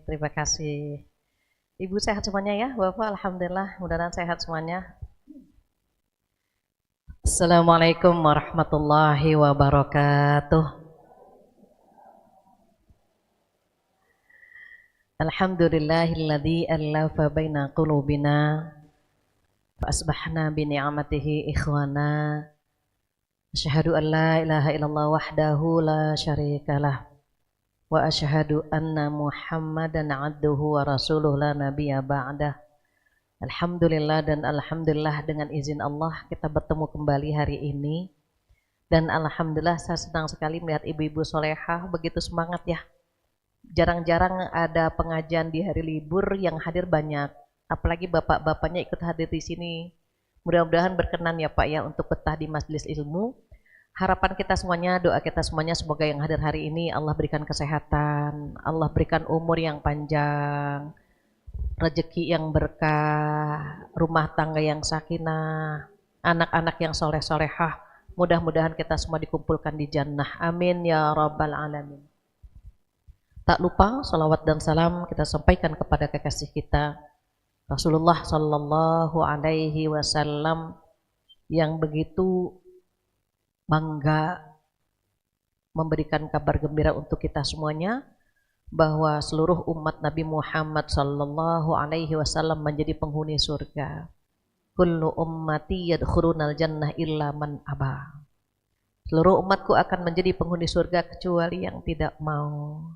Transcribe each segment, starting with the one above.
terima kasih. Ibu sehat semuanya ya, Bapak alhamdulillah, mudah-mudahan sehat semuanya. Assalamualaikum warahmatullahi wabarakatuh. Alhamdulillahilladzi allafa baina qulubina fa asbahna bi ni'matihi ikhwana. Asyhadu an la ilaha illallah wahdahu la syarikalah wa asyhadu anna Muhammadan abduhu wa rasuluh la nabiyya ba'dah. Alhamdulillah dan alhamdulillah dengan izin Allah kita bertemu kembali hari ini. Dan alhamdulillah saya senang sekali melihat ibu-ibu solehah begitu semangat ya. Jarang-jarang ada pengajian di hari libur yang hadir banyak. Apalagi bapak-bapaknya ikut hadir di sini. Mudah-mudahan berkenan ya Pak ya untuk betah di majelis ilmu. Harapan kita semuanya, doa kita semuanya semoga yang hadir hari ini Allah berikan kesehatan, Allah berikan umur yang panjang, rezeki yang berkah, rumah tangga yang sakinah, anak-anak yang soleh-solehah. Mudah-mudahan kita semua dikumpulkan di jannah. Amin ya rabbal alamin. Tak lupa salawat dan salam kita sampaikan kepada kekasih kita Rasulullah Sallallahu Alaihi Wasallam yang begitu bangga memberikan kabar gembira untuk kita semuanya bahwa seluruh umat Nabi Muhammad Sallallahu Alaihi Wasallam menjadi penghuni surga. Kullu ummati yadkhulunal jannah illa man aba. Seluruh umatku akan menjadi penghuni surga kecuali yang tidak mau.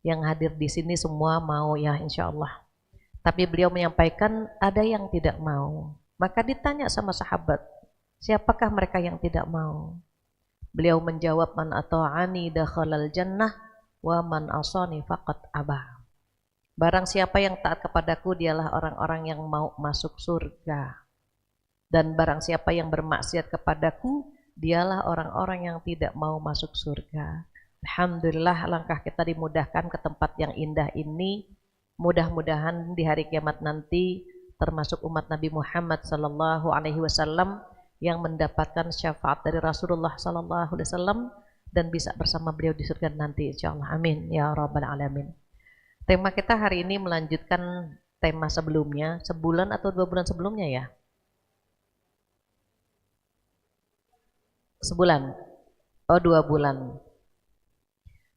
Yang hadir di sini semua mau ya insya Allah. Tapi beliau menyampaikan ada yang tidak mau. Maka ditanya sama sahabat, siapakah mereka yang tidak mau? Beliau menjawab, man ata'ani dakhalal jannah wa man asani faqad aba. Barang siapa yang taat kepadaku dialah orang-orang yang mau masuk surga. Dan barang siapa yang bermaksiat kepadaku dialah orang-orang yang tidak mau masuk surga. Alhamdulillah langkah kita dimudahkan ke tempat yang indah ini. Mudah-mudahan di hari kiamat nanti termasuk umat Nabi Muhammad Sallallahu Alaihi Wasallam yang mendapatkan syafaat dari Rasulullah Sallallahu Alaihi Wasallam dan bisa bersama beliau di surga nanti insyaallah. Amin ya rabbal alamin. Tema kita hari ini melanjutkan tema sebelumnya, sebulan atau 2 bulan sebelumnya ya? Sebulan. Oh 2 bulan.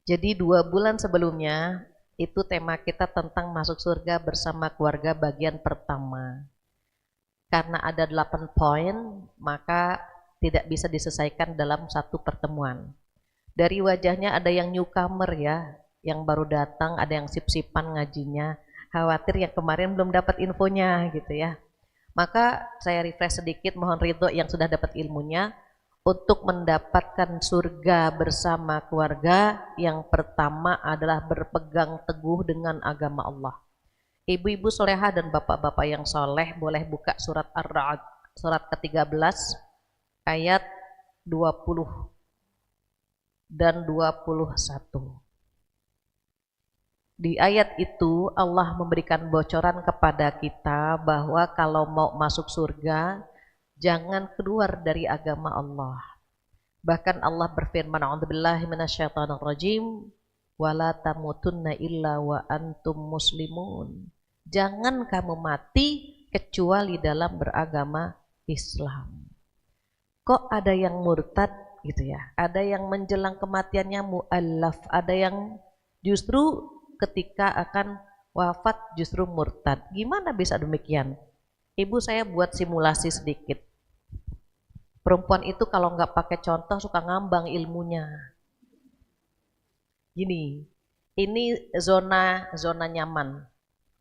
Jadi 2 bulan sebelumnya itu tema kita tentang masuk surga bersama keluarga bagian pertama. Karena ada 8 poin, maka tidak bisa diselesaikan dalam satu pertemuan. Dari wajahnya ada yang newcomer ya, yang baru datang, ada yang sip-sipan ngajinya, khawatir yang kemarin belum dapat infonya gitu ya. Maka saya refresh sedikit, mohon ridho yang sudah dapat ilmunya. Untuk mendapatkan surga bersama keluarga, yang pertama adalah berpegang teguh dengan agama Allah. Ibu-ibu solehah dan bapak-bapak yang soleh boleh buka surat Ar-Ra'd, surat ke-13, ayat 20 dan 21. Di ayat itu Allah memberikan bocoran kepada kita bahwa kalau mau masuk surga, jangan keluar dari agama Allah. Bahkan Allah berfirman, a'udzubillahi minasyaitonirrajim, wala tamutunna illa wa antum muslimun. Jangan kamu mati kecuali dalam beragama Islam. Kok ada yang murtad gitu ya? Ada yang menjelang kematiannya mu'allaf, ada yang justru ketika akan wafat justru murtad. Gimana bisa demikian? Ibu saya buat simulasi sedikit. Perempuan itu kalau nggak pakai contoh suka ngambang ilmunya. Gini, ini zona nyaman.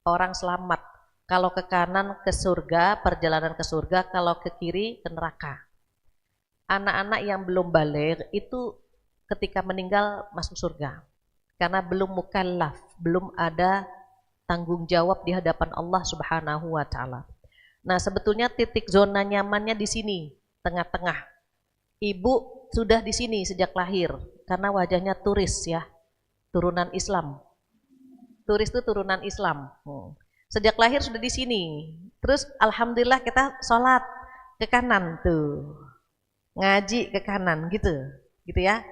Orang selamat. Kalau ke kanan ke surga, perjalanan ke surga, kalau ke kiri ke neraka. Anak-anak yang belum baligh itu ketika meninggal masuk surga. Karena belum mukallaf, belum ada tanggung jawab di hadapan Allah Subhanahu wa taala. Nah, sebetulnya titik zona nyamannya di sini, tengah-tengah. Ibu sudah di sini sejak lahir karena wajahnya turis ya, turunan Islam. Turis itu turunan Islam. Sejak lahir sudah di sini. Terus alhamdulillah kita sholat ke kanan tuh, ngaji ke kanan gitu ya.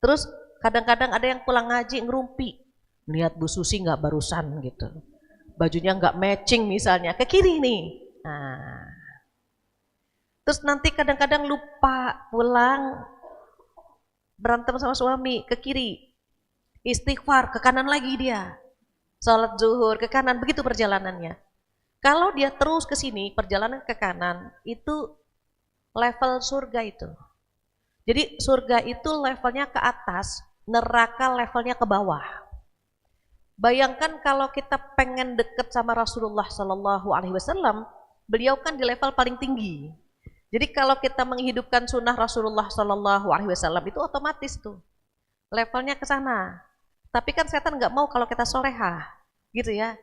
Terus kadang-kadang ada yang pulang ngaji ngerumpi Lihat Bu Susi nggak barusan gitu. Bajunya nggak matching misalnya, ke kiri nih. Nah, terus nanti kadang-kadang lupa pulang, berantem sama suami, ke kiri. Istighfar, ke kanan lagi dia. Sholat zuhur, ke kanan, begitu perjalanannya. Kalau dia terus ke sini, perjalanan ke kanan, itu level surga itu. Jadi surga itu levelnya ke atas, neraka levelnya ke bawah. Bayangkan kalau kita pengen deket sama Rasulullah Shallallahu Alaihi Wasallam, beliau kan di level paling tinggi. Jadi kalau kita menghidupkan sunnah Rasulullah Shallallahu Alaihi Wasallam itu otomatis tuh levelnya ke sana. Tapi kan setan nggak mau kalau kita solehah, gitu ya.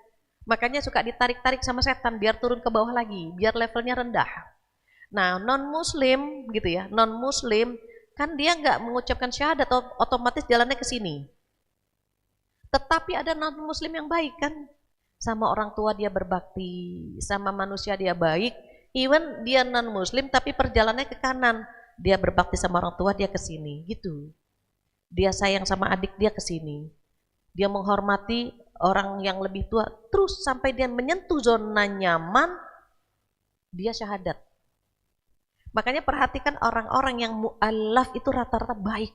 Makanya suka ditarik-tarik sama setan biar turun ke bawah lagi, biar levelnya rendah. Nah non Muslim gitu ya, non Muslim kan dia nggak mengucapkan syahadat, otomatis jalannya ke sini. Tetapi ada non-muslim yang baik kan, sama orang tua dia berbakti, sama manusia dia baik, even dia non-muslim tapi perjalanannya ke kanan, dia berbakti sama orang tua dia ke sini, gitu. Dia sayang sama adik dia ke sini, dia menghormati orang yang lebih tua, terus sampai dia menyentuh zona nyaman, dia syahadat. Makanya perhatikan orang-orang yang mu'allaf itu rata-rata baik.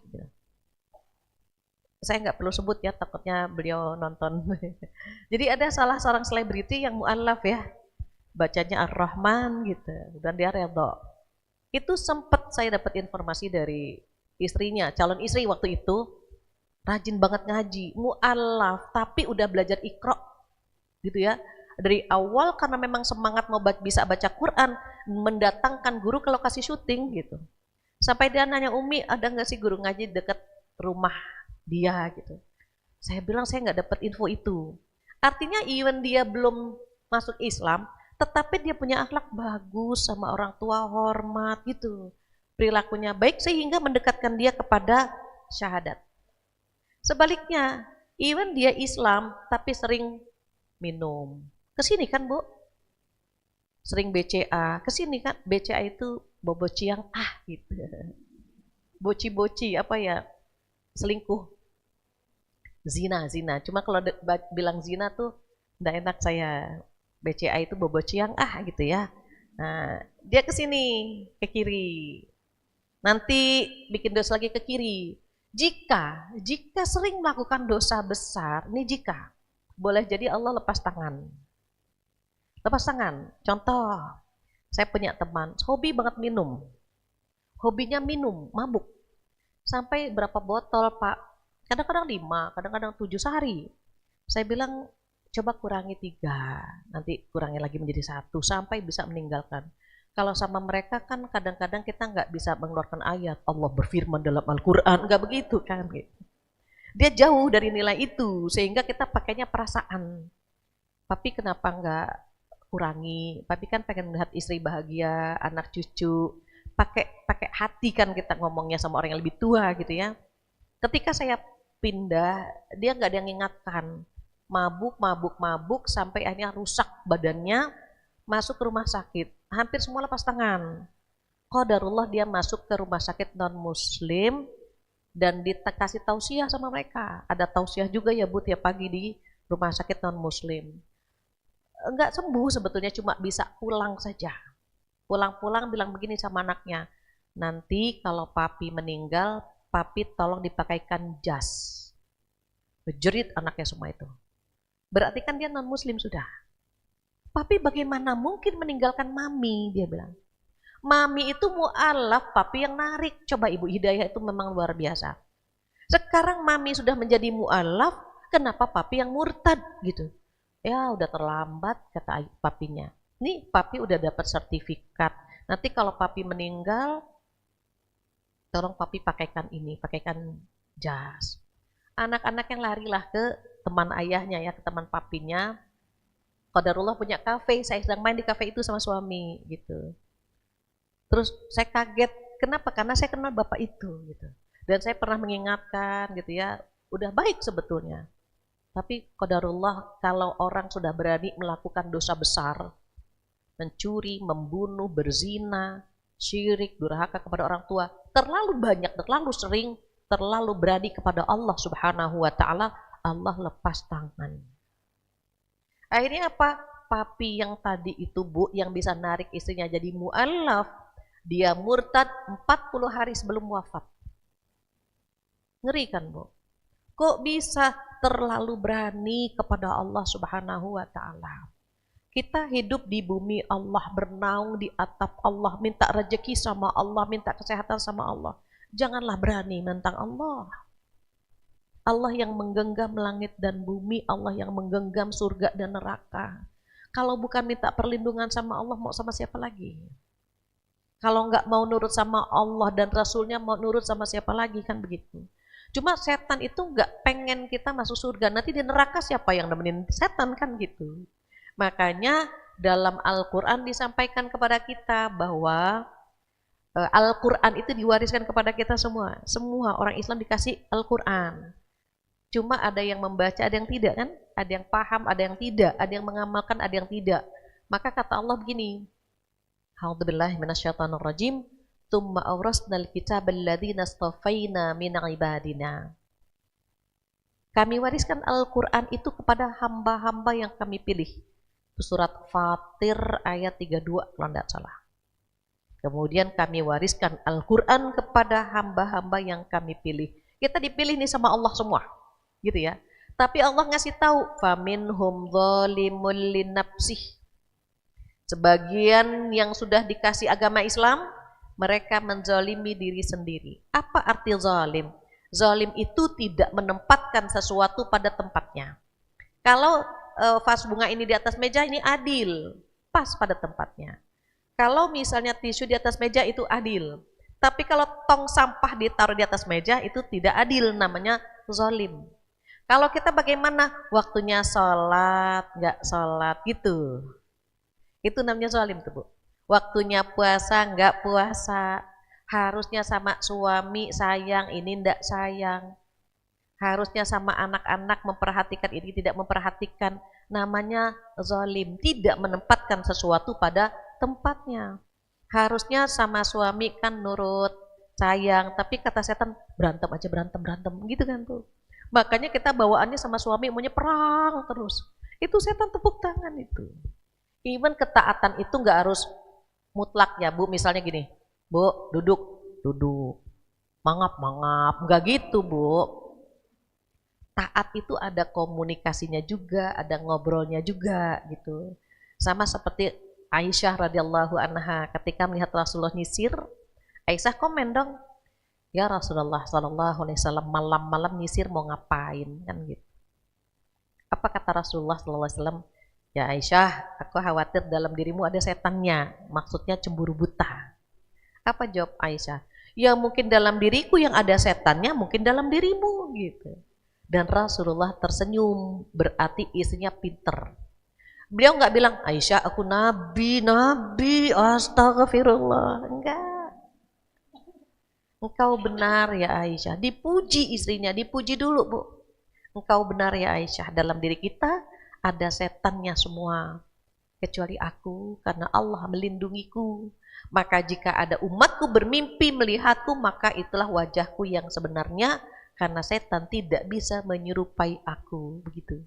Saya nggak perlu sebut ya, takutnya beliau nonton. Jadi ada salah seorang selebriti yang mu'allaf ya, bacanya Ar-Rahman gitu, dan dia redha. Itu sempat saya dapat informasi dari istrinya, calon istri waktu itu, rajin banget ngaji, mu'allaf, tapi udah belajar Iqra gitu ya. Dari awal karena memang semangat mau bisa baca Quran, mendatangkan guru ke lokasi syuting gitu. Sampai dia nanya, Umi ada nggak sih guru ngaji dekat rumah dia gitu. Saya bilang saya nggak dapat info itu. Artinya even dia belum masuk Islam, tetapi dia punya akhlak bagus, sama orang tua hormat gitu. Perilakunya baik sehingga mendekatkan dia kepada syahadat. Sebaliknya, even dia Islam tapi sering minum. Kesini kan Bu? Sering BCA. Kesini kan BCA itu boboci yang gitu. Boci-boci apa ya? Selingkuh. Zina. Cuma kalau bilang zina tuh enggak enak saya. BCA itu boboci yang gitu ya. Nah, dia ke sini, ke kiri. Nanti bikin dosa lagi ke kiri. Jika sering melakukan dosa besar, ini jika boleh jadi Allah lepas tangan. Lepas tangan. Contoh, saya punya teman, hobi banget minum. Hobinya minum, mabuk. Sampai berapa botol, Pak? Kadang-kadang 5, kadang-kadang 7 sehari. Saya bilang, coba kurangi 3, nanti kurangi lagi menjadi 1, sampai bisa meninggalkan. Kalau sama mereka kan kadang-kadang kita nggak bisa mengeluarkan ayat, Allah berfirman dalam Al-Quran, nggak begitu kan. Dia jauh dari nilai itu, sehingga kita pakainya perasaan. Papi kenapa nggak kurangi? Papi kan pengen melihat istri bahagia, anak cucu, pakai hati kan kita ngomongnya sama orang yang lebih tua gitu ya. Ketika saya pindah, dia nggak ada yang ingatkan, mabuk sampai akhirnya rusak badannya, masuk ke rumah sakit, hampir semua lepas tangan. Qadarullah dia masuk ke rumah sakit non Muslim dan dikasih tausiah sama mereka. Ada tausiah juga ya Bu tiap pagi di rumah sakit non Muslim. Enggak sembuh sebetulnya, cuma bisa pulang saja. Pulang-pulang bilang begini sama anaknya, nanti kalau papi meninggal, papi tolong dipakaikan jas. Jerit anaknya semua itu. Berarti kan dia non Muslim sudah. Papi bagaimana mungkin meninggalkan mami, dia bilang. Mami itu mu'alaf, papi yang narik. Coba Ibu, hidayah itu memang luar biasa. Sekarang mami sudah menjadi mu'alaf, kenapa papi yang murtad gitu? Ya udah terlambat kata papinya. Nih papi udah dapat sertifikat. Nanti kalau papi meninggal, tolong papi pakaikan ini, pakaikan jas. Anak-anak yang larilah ke teman ayahnya ya, ke teman papinya. Qadarullah punya kafe, saya sedang main di kafe itu sama suami gitu. Terus saya kaget, kenapa? Karena saya kenal bapak itu gitu. Dan saya pernah mengingatkan gitu ya, udah baik sebetulnya. Tapi qadarullah kalau orang sudah berani melakukan dosa besar, mencuri, membunuh, berzina, syirik, durhaka kepada orang tua, terlalu banyak, terlalu sering, terlalu berani kepada Allah Subhanahu wa taala, Allah lepas tangan. Akhirnya apa? Papi yang tadi itu Bu, yang bisa narik istrinya jadi mu'allaf, dia murtad 40 hari sebelum wafat. Ngeri kan Bu? Kok bisa terlalu berani kepada Allah Subhanahu wa Ta'ala? Kita hidup di bumi Allah, bernaung di atap Allah, minta rezeki sama Allah, minta kesehatan sama Allah. Janganlah berani menentang Allah. Allah yang menggenggam langit dan bumi, Allah yang menggenggam surga dan neraka. Kalau bukan minta perlindungan sama Allah, mau sama siapa lagi? Kalau nggak mau nurut sama Allah dan Rasulnya, mau nurut sama siapa lagi, kan begitu. Cuma setan itu nggak pengen kita masuk surga, nanti di neraka siapa yang nemenin setan, kan gitu. Makanya dalam Al-Quran disampaikan kepada kita bahwa Al-Quran itu diwariskan kepada kita semua. Semua orang Islam dikasih Al-Quran. Cuma ada yang membaca, ada yang tidak kan? Ada yang paham, ada yang tidak. Ada yang mengamalkan, ada yang tidak. Maka kata Allah begini, A'udzubillahi minasyaitonirrajim, tsumma awrasnal kitabal ladzina astafaina min ibadina. Kami wariskan Al-Quran itu kepada hamba-hamba yang kami pilih. Surat Fatir ayat 32 kalau tidak salah. Kemudian kami wariskan Al-Quran kepada hamba-hamba yang kami pilih. Kita dipilih nih sama Allah semua, gitu ya. Tapi Allah ngasih tahu, faminhum zalimul linafsih. Sebagian yang sudah dikasih agama Islam, mereka menzalimi diri sendiri. Apa arti zalim? Zalim itu tidak menempatkan sesuatu pada tempatnya. Kalau vas bunga ini di atas meja, ini adil, pas pada tempatnya. Kalau misalnya tisu di atas meja itu adil. Tapi kalau tong sampah ditaruh di atas meja itu tidak adil, namanya zalim. Kalau kita bagaimana? Waktunya sholat, nggak sholat gitu. Itu namanya zalim tuh Bu. Waktunya puasa, nggak puasa. Harusnya sama suami sayang, ini nggak sayang. Harusnya sama anak-anak memperhatikan, ini tidak memperhatikan. Namanya zalim, tidak menempatkan sesuatu pada tempatnya. Harusnya sama suami kan nurut, sayang, tapi kata setan berantem aja, berantem gitu kan tuh. Makanya kita bawaannya sama suami maunya perang terus. Itu setan tepuk tangan itu. Even ketaatan itu nggak harus mutlak ya Bu, misalnya gini, Bu duduk, mangap, nggak gitu Bu. Taat itu ada komunikasinya juga, ada ngobrolnya juga gitu. Sama seperti Aisyah radhiyallahu anha ketika melihat Rasulullah nyisir, Aisyah komen dong, ya Rasulullah sallallahu alaihi wasallam malam-malam nyisir mau ngapain kan gitu. Apa kata Rasulullah sallallahu alaihi wasallam? Ya Aisyah, aku khawatir dalam dirimu ada setannya, maksudnya cemburu buta. Apa jawab Aisyah? Ya mungkin dalam diriku yang ada setannya, mungkin dalam dirimu gitu. Dan Rasulullah tersenyum, berarti istrinya pinter. Beliau nggak bilang, Aisyah aku nabi, astagfirullah. Enggak. Engkau benar ya Aisyah. Dipuji istrinya, dipuji dulu Bu. Engkau benar ya Aisyah, dalam diri kita ada setannya semua. Kecuali aku, karena Allah melindungiku. Maka jika ada umatku bermimpi melihatku, maka itulah wajahku yang sebenarnya, karena setan tidak bisa menyerupai aku, begitu.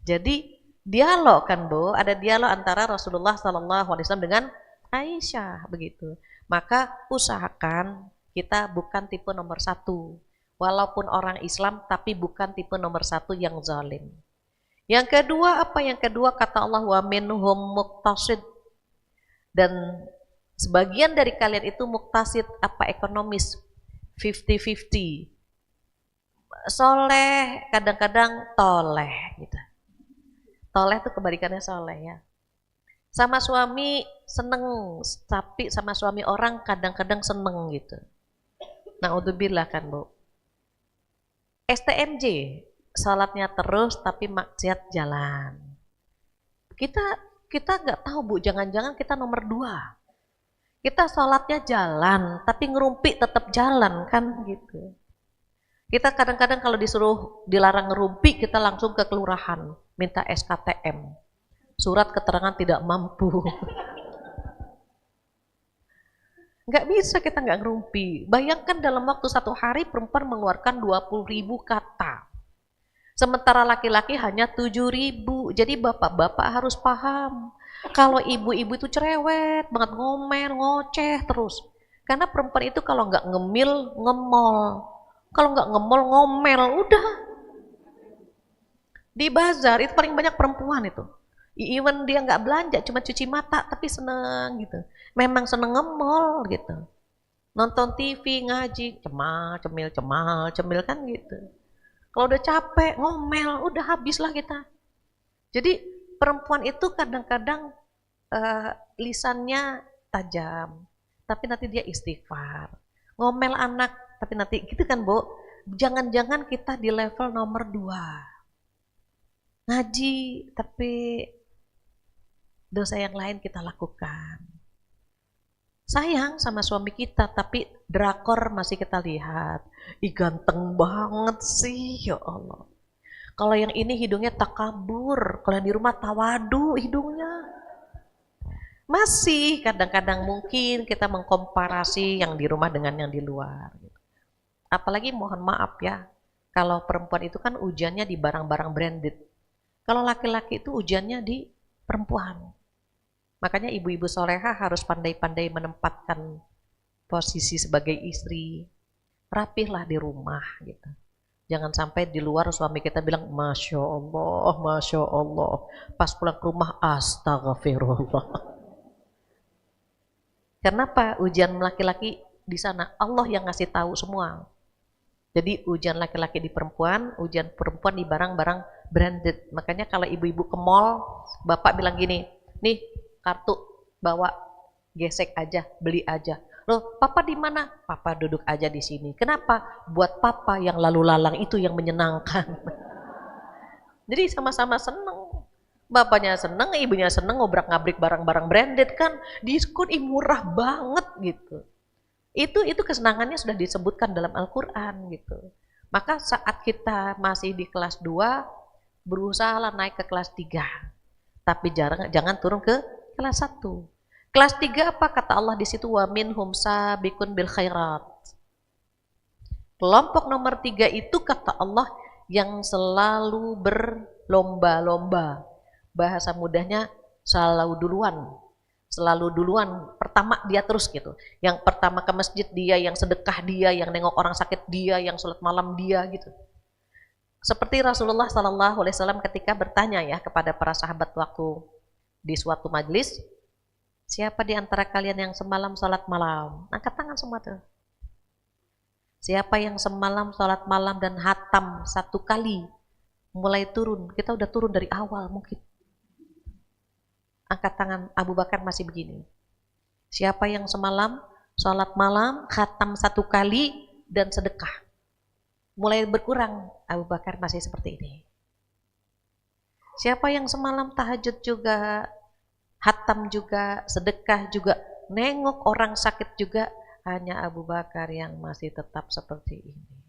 Jadi dialog kan Bu, ada dialog antara Rasulullah SAW dengan Aisyah, begitu. Maka usahakan kita bukan tipe nomor 1, walaupun orang Islam, tapi bukan tipe nomor 1 yang zalim. Yang kedua apa? Yang kedua kata Allah, wa minhum muqtasid, dan sebagian dari kalian itu muqtasid, apa ekonomis, 50-50. Soleh, kadang-kadang toleh gitu. Toleh itu kebalikannya soleh ya. Sama suami seneng, tapi sama suami orang kadang-kadang seneng gitu. Naudzubillah kan Bu. STMJ, salatnya terus tapi maksiat jalan. Kita nggak tahu Bu, jangan-jangan kita nomor 2. Kita salatnya jalan tapi ngerumpi tetap jalan kan gitu. Kita kadang-kadang kalau disuruh dilarang ngerumpi, kita langsung ke kelurahan, minta SKTM, surat keterangan tidak mampu. Nggak bisa kita nggak ngerumpi. Bayangkan dalam waktu 1 hari perempuan mengeluarkan 20.000 kata. Sementara laki-laki hanya 7.000. Jadi bapak-bapak harus paham. Kalau ibu-ibu itu cerewet banget, ngomel, ngoceh terus. Karena perempuan itu kalau nggak ngemil, ngemol. Kalau nggak ngemol, ngomel. Udah. Di bazar itu paling banyak perempuan itu. Even dia nggak belanja, cuma cuci mata, tapi seneng gitu. Memang seneng ngemol gitu. Nonton TV, ngaji, cemal, cemil kan gitu. Kalau udah capek, ngomel, udah habislah kita. Jadi perempuan itu kadang-kadang lisannya tajam, tapi nanti dia istighfar. Ngomel anak, tapi nanti gitu kan Bu. Jangan-jangan kita di level nomor 2. Ngaji, tapi dosa yang lain kita lakukan. Sayang sama suami kita, tapi drakor masih kita lihat. Ih ganteng banget sih, ya Allah. Kalau yang ini hidungnya takabur, kalau yang di rumah tawadu hidungnya. Masih kadang-kadang mungkin kita mengkomparasi yang di rumah dengan yang di luar. Apalagi mohon maaf ya, kalau perempuan itu kan ujiannya di barang-barang branded. Kalau laki-laki itu ujiannya di perempuan. Makanya ibu-ibu soleha harus pandai-pandai menempatkan posisi sebagai istri. Rapihlah di rumah gitu. Jangan sampai di luar suami kita bilang Masya Allah, Masya Allah. Pas pulang ke rumah astagfirullah. Kenapa ujian laki-laki di sana? Allah yang ngasih tahu semua. Jadi ujian laki-laki di perempuan, ujian perempuan di barang-barang branded. Makanya kalau ibu-ibu ke mall, bapak bilang gini, nih kartu bawa, gesek aja, beli aja. Loh, papa di mana? Papa duduk aja di sini. Kenapa? Buat papa yang lalu lalang itu yang menyenangkan. Jadi sama-sama seneng. Bapaknya seneng, ibunya seneng, ngobrak-ngabrik barang-barang branded kan, diskon murah banget gitu. Itu kesenangannya sudah disebutkan dalam Al-Quran gitu. Maka saat kita masih di kelas 2, berusahalah naik ke kelas 3. Tapi jangan turun ke kelas 1. Kelas 3 apa kata Allah di situ? Wa minhum sabiqun bil khairat. Kelompok nomor 3 itu kata Allah yang selalu berlomba-lomba. Bahasa mudahnya selalu duluan, pertama dia terus gitu. Yang pertama ke masjid dia, yang sedekah dia, yang nengok orang sakit dia, yang sholat malam dia gitu. Seperti Rasulullah SAW ketika bertanya ya kepada para sahabat waktu di suatu majelis, siapa di antara kalian yang semalam sholat malam? Angkat tangan semua tuh. Siapa yang semalam sholat malam dan hatam 1 kali mulai turun, kita udah turun dari awal mungkin. Angkat tangan. Abu Bakar masih begini. Siapa yang semalam sholat malam, khatam 1 kali dan sedekah. Mulai berkurang, Abu Bakar masih seperti ini. Siapa yang semalam tahajud juga, khatam juga, sedekah juga, nengok orang sakit juga, hanya Abu Bakar yang masih tetap seperti ini.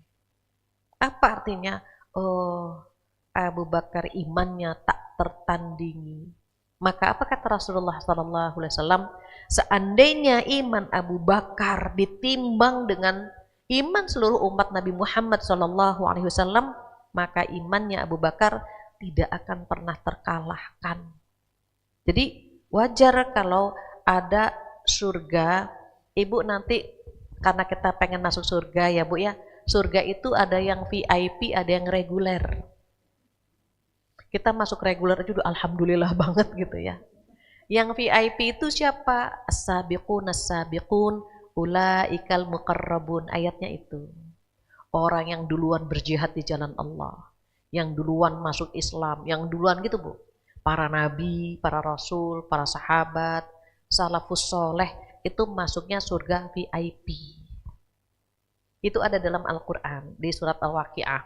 Apa artinya? Oh, Abu Bakar imannya tak tertandingi. Maka apa kata Rasulullah SAW? Seandainya iman Abu Bakar ditimbang dengan iman seluruh umat Nabi Muhammad SAW, maka imannya Abu Bakar tidak akan pernah terkalahkan. Jadi wajar kalau ada surga, ibu nanti karena kita pengen masuk surga ya bu ya, surga itu ada yang VIP, ada yang reguler. Kita masuk reguler aja udah alhamdulillah banget gitu ya. Yang VIP itu siapa? As-sabiqun as-sabiqun ulaikal muqarrabun. Ayatnya itu. Orang yang duluan berjihad di jalan Allah, yang duluan masuk Islam, yang duluan gitu Bu. Para nabi, para rasul, para sahabat, salafus soleh itu masuknya surga VIP. Itu ada dalam Al-Quran di surat Al-Waqi'ah.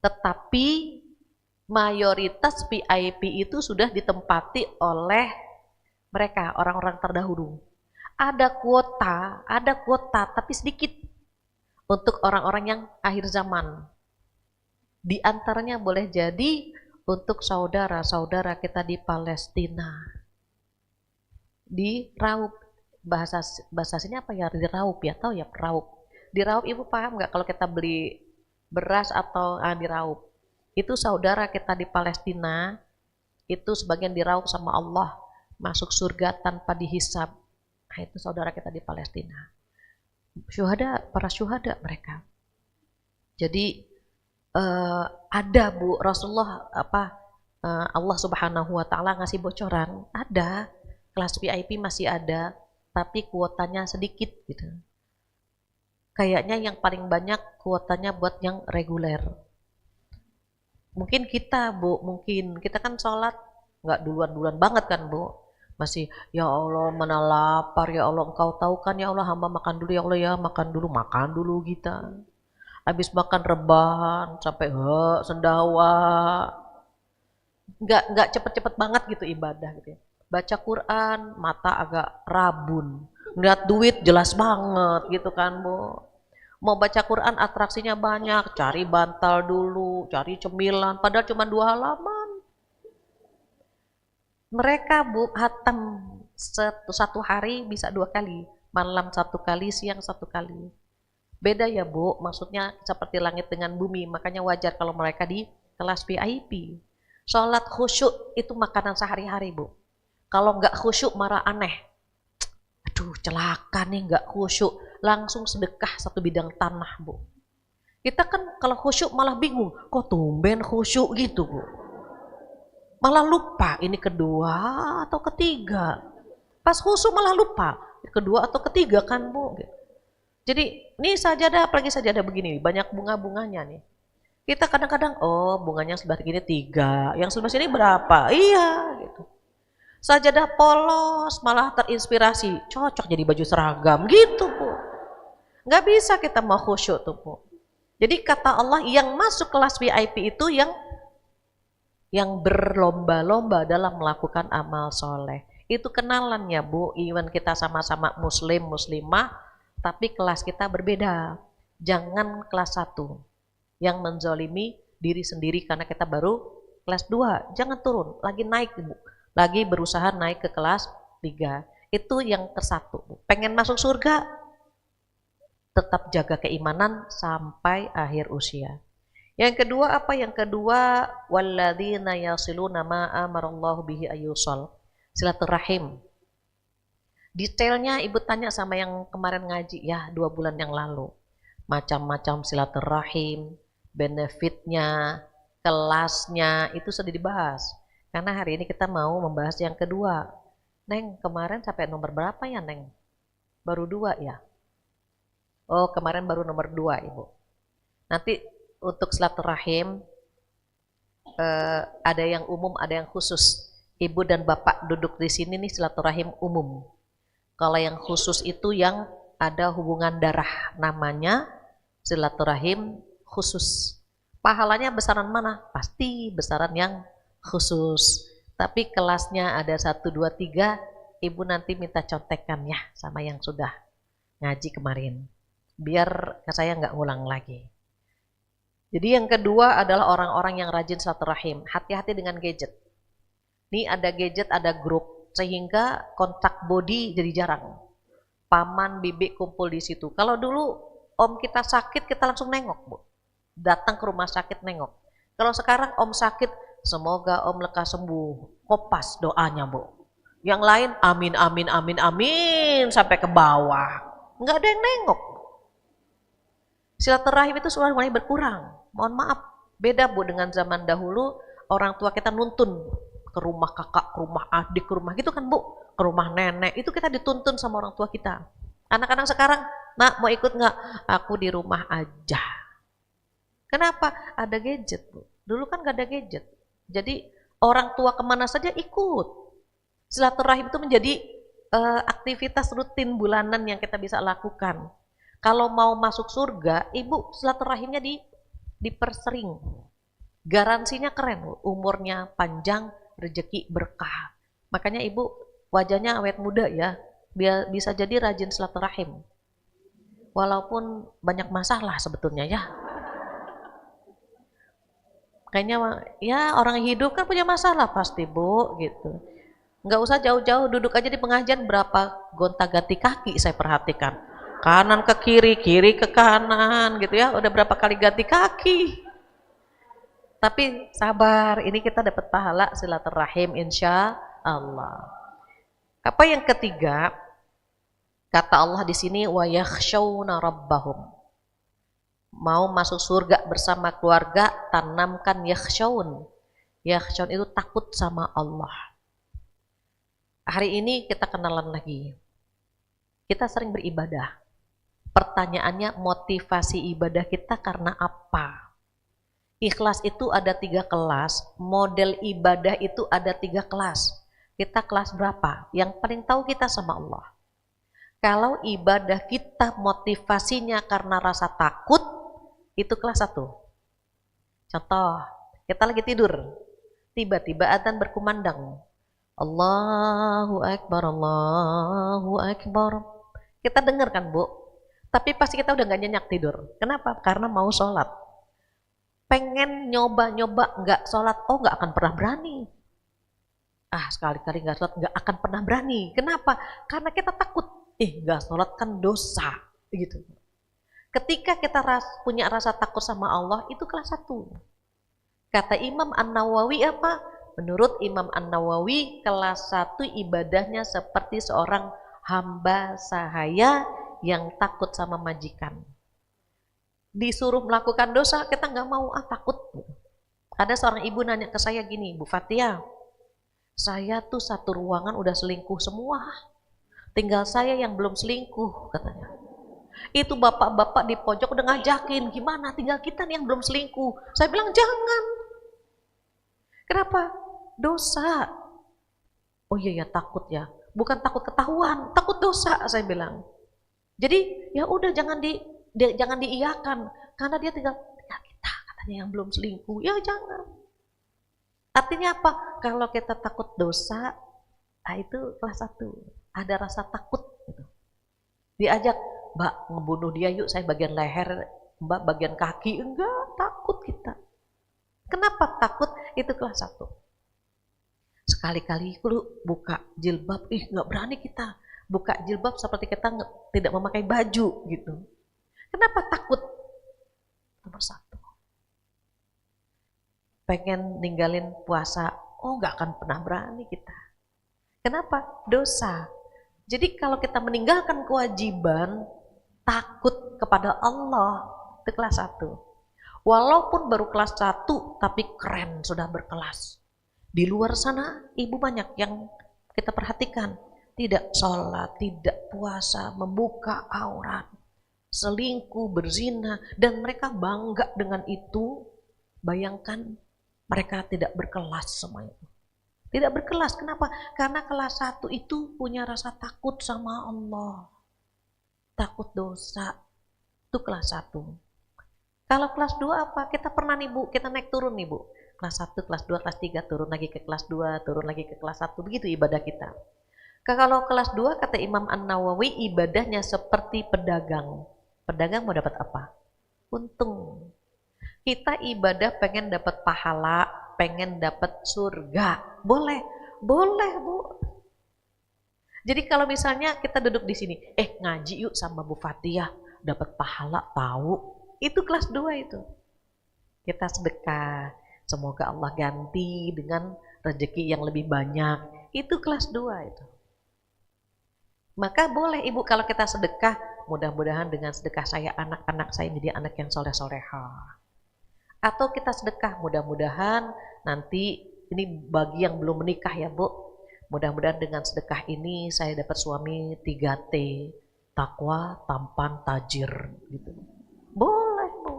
Tetapi mayoritas VIP itu sudah ditempati oleh mereka, orang-orang terdahulu. Ada kuota tapi sedikit untuk orang-orang yang akhir zaman. Di antaranya boleh jadi untuk saudara-saudara kita di Palestina. Di Raup, bahasa sini apa ya? Di Raup ya, tahu ya Raup. Di Raup ibu paham nggak kalau kita beli beras atau di Raup? Itu saudara kita di Palestina, itu sebagian diraup sama Allah, masuk surga tanpa dihisab. Nah, itu saudara kita di Palestina. Syuhada, para syuhada mereka. Jadi ada Bu, Rasulullah Allah Subhanahu wa taala ngasih bocoran, ada kelas VIP masih ada, tapi kuotanya sedikit gitu. Kayaknya yang paling banyak kuotanya buat yang reguler. Mungkin kita Bu, mungkin kita kan sholat nggak duluan-duluan banget kan Bu. Masih ya Allah mana lapar ya Allah, engkau tahu kan ya Allah, hamba makan dulu ya Allah ya, makan dulu kita. Habis makan rebahan sampai sendawa. Nggak cepet-cepet banget gitu ibadah gitu ya. Baca Quran mata agak rabun, ngeliat duit jelas banget gitu kan Bu. Mau baca Quran atraksinya banyak, cari bantal dulu, cari cemilan, padahal cuma 2 halaman. Mereka Bu hatam satu hari bisa 2 kali, malam 1 kali, siang 1 kali. Beda ya Bu, maksudnya seperti langit dengan bumi, makanya wajar kalau mereka di kelas VIP. Sholat khusyuk itu makanan sehari-hari Bu. Kalau nggak khusyuk marah aneh. Aduh celaka nih nggak khusyuk, langsung sedekah 1 bidang tanah Bu. Kita kan kalau khusyuk malah bingung, kok tumben khusyuk gitu Bu. Malah lupa ini kedua atau ketiga. Pas khusyuk malah lupa, kedua atau ketiga kan Bu. Jadi ini sajadah, apalagi sajadah begini, banyak bunga-bunganya nih. Kita kadang-kadang, oh bunganya sebelah gini 3, yang sebelah sini berapa? Iya gitu. Sajadah polos, malah terinspirasi, cocok jadi baju seragam gitu Bu. Nggak bisa kita mau khusyuk tuh Bu. Jadi kata Allah yang masuk kelas VIP itu yang berlomba-lomba dalam melakukan amal soleh. Itu kenalan ya Bu, even kita sama-sama muslim, muslimah, tapi kelas kita berbeda. Jangan kelas 1 yang menzolimi diri sendiri karena kita baru kelas 2. Jangan turun, lagi naik Bu. Lagi berusaha naik ke kelas 3. Itu yang ke-1 Bu. Pengen masuk surga, tetap jaga keimanan sampai akhir usia. Yang kedua apa? Yang kedua, walladzina yasiluna ma amarallahu bihi ayyusal. Silaturahim. Detailnya Ibu tanya sama yang kemarin ngaji ya 2 bulan yang lalu. Macam-macam silaturahim, benefitnya, kelasnya, itu sudah dibahas. Karena hari ini kita mau membahas yang kedua. Neng, kemarin sampai nomor berapa ya Neng? Baru 2 ya? Oh, kemarin baru nomor 2 Ibu. Nanti untuk silaturahim ada yang umum, ada yang khusus. Ibu dan Bapak duduk di sini nih silaturahim umum. Kalau yang khusus itu yang ada hubungan darah, namanya silaturahim khusus. Pahalanya besaran mana? Pasti besaran yang khusus. Tapi kelasnya ada 1, 2, 3, Ibu nanti minta contekan ya sama yang sudah ngaji kemarin. Biar saya nggak ngulang lagi. Jadi yang kedua adalah orang-orang yang rajin silaturahim. Hati-hati dengan gadget. Nih ada gadget, ada grup, sehingga kontak body jadi jarang. Paman, bibi kumpul di situ. Kalau dulu om kita sakit, kita langsung nengok Bu. Datang ke rumah sakit nengok. Kalau sekarang om sakit, semoga om lekas sembuh. Kopas doanya Bu. Yang lain amin, amin, amin, amin sampai ke bawah. Nggak ada yang nengok. Silaturahim itu sudah mulai berkurang. Mohon maaf, beda Bu dengan zaman dahulu, orang tua kita nuntun ke rumah kakak, ke rumah adik, ke rumah gitu kan Bu, ke rumah nenek, itu kita dituntun sama orang tua kita. Anak-anak sekarang, nak mau ikut nggak? Aku di rumah aja. Kenapa? Ada gadget Bu. Dulu kan nggak ada gadget. Jadi orang tua kemana saja ikut. Silaturahim itu menjadi aktivitas rutin bulanan yang kita bisa lakukan. Kalau mau masuk surga, Ibu silaturahimnya dipersering. Garansinya keren, umurnya panjang, rezeki berkah. Makanya Ibu wajahnya awet muda ya, biar bisa jadi rajin silaturahim. Walaupun banyak masalah sebetulnya ya. Kayaknya ya orang hidup kan punya masalah pasti Bu gitu. Nggak usah jauh-jauh, duduk aja di pengajian berapa gonta-ganti kaki saya perhatikan. Kanan ke kiri, kiri ke kanan gitu ya, udah berapa kali ganti kaki. Tapi sabar, ini kita dapat pahala silaturahim insya Allah. Apa yang ketiga? Kata Allah di sini wa yakhshawna rabbahum. Mau masuk surga bersama keluarga, tanamkan yakhshawun. Yakhshawun itu takut sama Allah. Hari ini kita kenalan lagi. Kita sering beribadah. Pertanyaannya, motivasi ibadah kita karena apa? Ikhlas itu ada 3 kelas, model ibadah itu ada 3 kelas. Kita kelas berapa? Yang paling tahu kita sama Allah. Kalau ibadah kita motivasinya karena rasa takut, itu kelas 1. Contoh, kita lagi tidur, tiba-tiba adzan berkumandang. Allahu Akbar, Allahu Akbar. Kita dengar kan Bu? Tapi pasti kita udah gak nyenyak tidur. Kenapa? Karena mau sholat. Pengen nyoba-nyoba gak sholat, oh gak akan pernah berani. Sekali-kali gak sholat gak akan pernah berani. Kenapa? Karena kita takut. Gak sholat kan dosa. Gitu. Ketika kita punya rasa takut sama Allah, itu kelas 1. Kata Imam An-Nawawi apa? Menurut Imam An-Nawawi, kelas 1 ibadahnya seperti seorang hamba sahaya yang takut sama majikan. Disuruh melakukan dosa, kita nggak mau, takut. Ada seorang ibu nanya ke saya gini, Bu Fatia, saya tuh satu ruangan udah selingkuh semua, tinggal saya yang belum selingkuh, katanya. Itu bapak-bapak di pojok udah ngajakin, gimana tinggal kita nih yang belum selingkuh. Saya bilang jangan. Kenapa? Dosa. Oh iya ya, takut ya. Bukan takut ketahuan, takut dosa, saya bilang. Jadi ya udah jangan diiyakan, karena dia tinggal kita katanya yang belum selingkuh. Ya jangan. Artinya apa? Kalau kita takut dosa, itu kelas 1. Ada rasa takut gitu. Diajak, Mbak ngebunuh dia yuk, saya bagian leher, Mbak bagian kaki. Enggak, takut kita. Kenapa takut? Itu kelas 1. Sekali-kali lu buka jilbab, nggak berani kita. Buka jilbab seperti kita tidak memakai baju gitu. Kenapa takut? Nomor 1. Pengen ninggalin puasa, nggak akan pernah berani kita. Kenapa? Dosa. Jadi kalau kita meninggalkan kewajiban, takut kepada Allah, itu kelas 1. Walaupun baru kelas 1, tapi keren, sudah berkelas. Di luar sana, ibu banyak yang kita perhatikan. Tidak sholat, tidak puasa, membuka aurat, selingkuh, berzina, dan mereka bangga dengan itu. Bayangkan mereka tidak berkelas semua itu. Tidak berkelas, kenapa? Karena kelas 1 itu punya rasa takut sama Allah. Takut dosa, itu kelas 1. Kalau kelas 2 apa? Kita pernah nih Bu, kita naik turun nih Bu. Kelas 1, kelas 2, kelas 3, turun lagi ke kelas 2, turun lagi ke kelas 1, begitu ibadah kita. Kalau kelas 2 kata Imam An-Nawawi, ibadahnya seperti pedagang. Pedagang mau dapat apa? Untung. Kita ibadah pengen dapat pahala, pengen dapat surga. Boleh, boleh Bu. Jadi kalau misalnya kita duduk di sini, ngaji yuk sama Bu Fatia, dapat pahala tahu. Itu kelas 2 itu. Kita sedekah, semoga Allah ganti dengan rezeki yang lebih banyak. Itu kelas 2 itu. Maka boleh Ibu kalau kita sedekah, mudah-mudahan dengan sedekah saya anak-anak saya jadi anak yang soleh-soleha. Atau kita sedekah, mudah-mudahan nanti ini bagi yang belum menikah ya Bu, mudah-mudahan dengan sedekah ini saya dapat suami 3T, takwa, tampan, tajir gitu. Boleh Bu.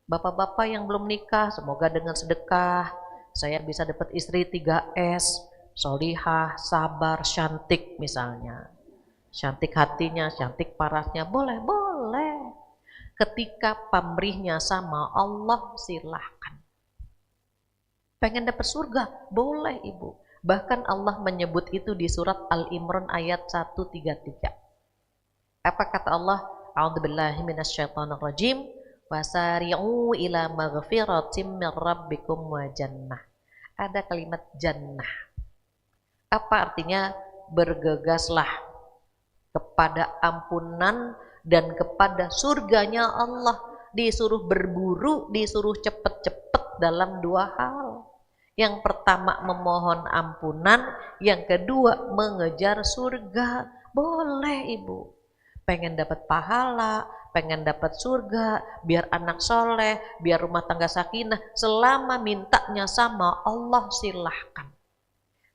Bapak-bapak yang belum nikah, semoga dengan sedekah saya bisa dapat istri 3S, solihah, sabar, cantik misalnya. Cantik hatinya, cantik parasnya, boleh, boleh. Ketika pamrihnya sama Allah, silahkan. Pengen dapat surga, boleh Ibu. Bahkan Allah menyebut itu di surat Al-Imran ayat 133. Apa kata Allah? A'udzubillahi minasyaitonirrajim. Wasari'u ila maghfiratim min rabbikum wa jannah. Ada kalimat jannah. Apa artinya? Bergegaslah kepada ampunan dan kepada surganya Allah. disuruh berburu, disuruh cepet-cepet dalam dua hal. Yang pertama memohon ampunan, yang kedua mengejar surga. Boleh ibu, pengen dapat pahala, pengen dapat surga, biar anak soleh, biar rumah tangga sakinah, selama mintanya sama Allah silahkan.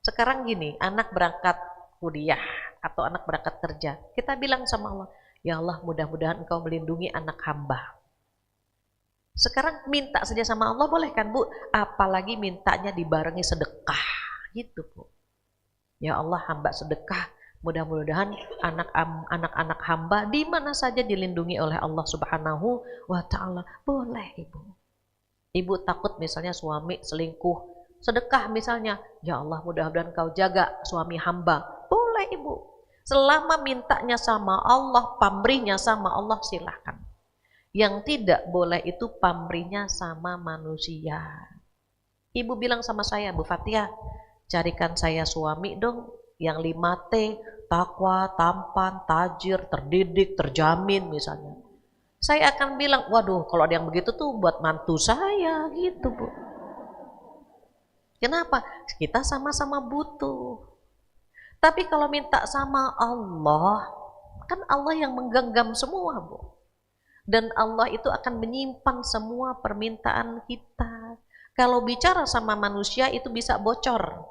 Sekarang gini, anak berangkat kuliah atau anak berangkat kerja, kita bilang sama Allah, ya Allah mudah-mudahan engkau melindungi anak hamba. Sekarang minta saja sama Allah boleh kan Bu? Apalagi mintanya dibarengi sedekah gitu Bu. Ya Allah hamba sedekah, mudah-mudahan anak-anak hamba di mana saja dilindungi oleh Allah Subhanahu wa Ta'ala. Boleh Ibu. Ibu takut misalnya suami selingkuh, sedekah misalnya, ya Allah mudah-mudahan kau jaga suami hamba. Boleh Ibu. Selama mintanya sama Allah, pamrihnya sama Allah, silahkan. Yang tidak boleh itu pamrihnya sama manusia. Ibu bilang sama saya, Bu Fatia, carikan saya suami dong yang 5T, takwa, tampan, tajir, terdidik, terjamin misalnya. Saya akan bilang, waduh kalau ada yang begitu tuh buat mantu saya gitu Bu. Kenapa? Kita sama-sama butuh. Tapi kalau minta sama Allah, kan Allah yang menggenggam semua Bu. Dan Allah itu akan menyimpan semua permintaan kita. Kalau bicara sama manusia itu bisa bocor.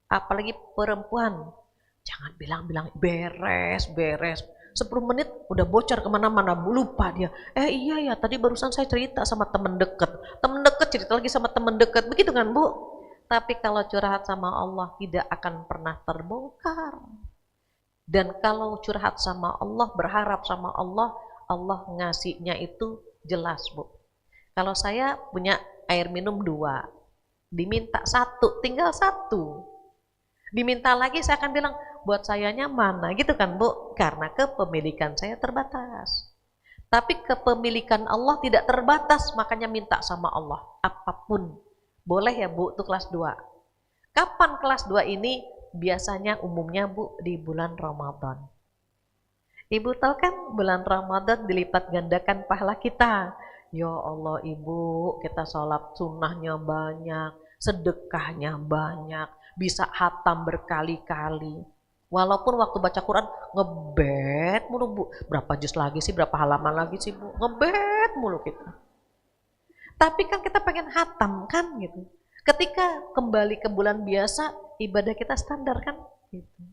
Apalagi perempuan. Jangan bilang-bilang beres. 10 menit udah bocor kemana-mana, lupa dia. Iya ya, tadi barusan saya cerita sama temen deket. Temen deket cerita lagi sama temen deket. Begitu kan Bu? Tapi kalau curhat sama Allah tidak akan pernah terbongkar. Dan kalau curhat sama Allah, berharap sama Allah, Allah ngasihnya itu jelas Bu. Kalau saya punya air minum 2, diminta 1, tinggal 1. Diminta lagi saya akan bilang, buat sayanya mana gitu kan Bu. Karena kepemilikan saya terbatas. Tapi kepemilikan Allah tidak terbatas, makanya minta sama Allah. Apapun. Boleh ya Bu, itu kelas 2. Kapan kelas 2 ini? Biasanya umumnya Bu di bulan Ramadan. Ibu tahu kan bulan Ramadan dilipat gandakan pahala kita. Ya Allah Ibu, kita sholat sunnahnya banyak, sedekahnya banyak, bisa hatam berkali-kali. Walaupun waktu baca Quran ngebet mulu Bu. Berapa juz lagi sih, berapa halaman lagi sih Bu? Ngebet mulu kita. Tapi kan kita pengen hatam kan gitu. Ketika kembali ke bulan biasa, ibadah kita standar kan?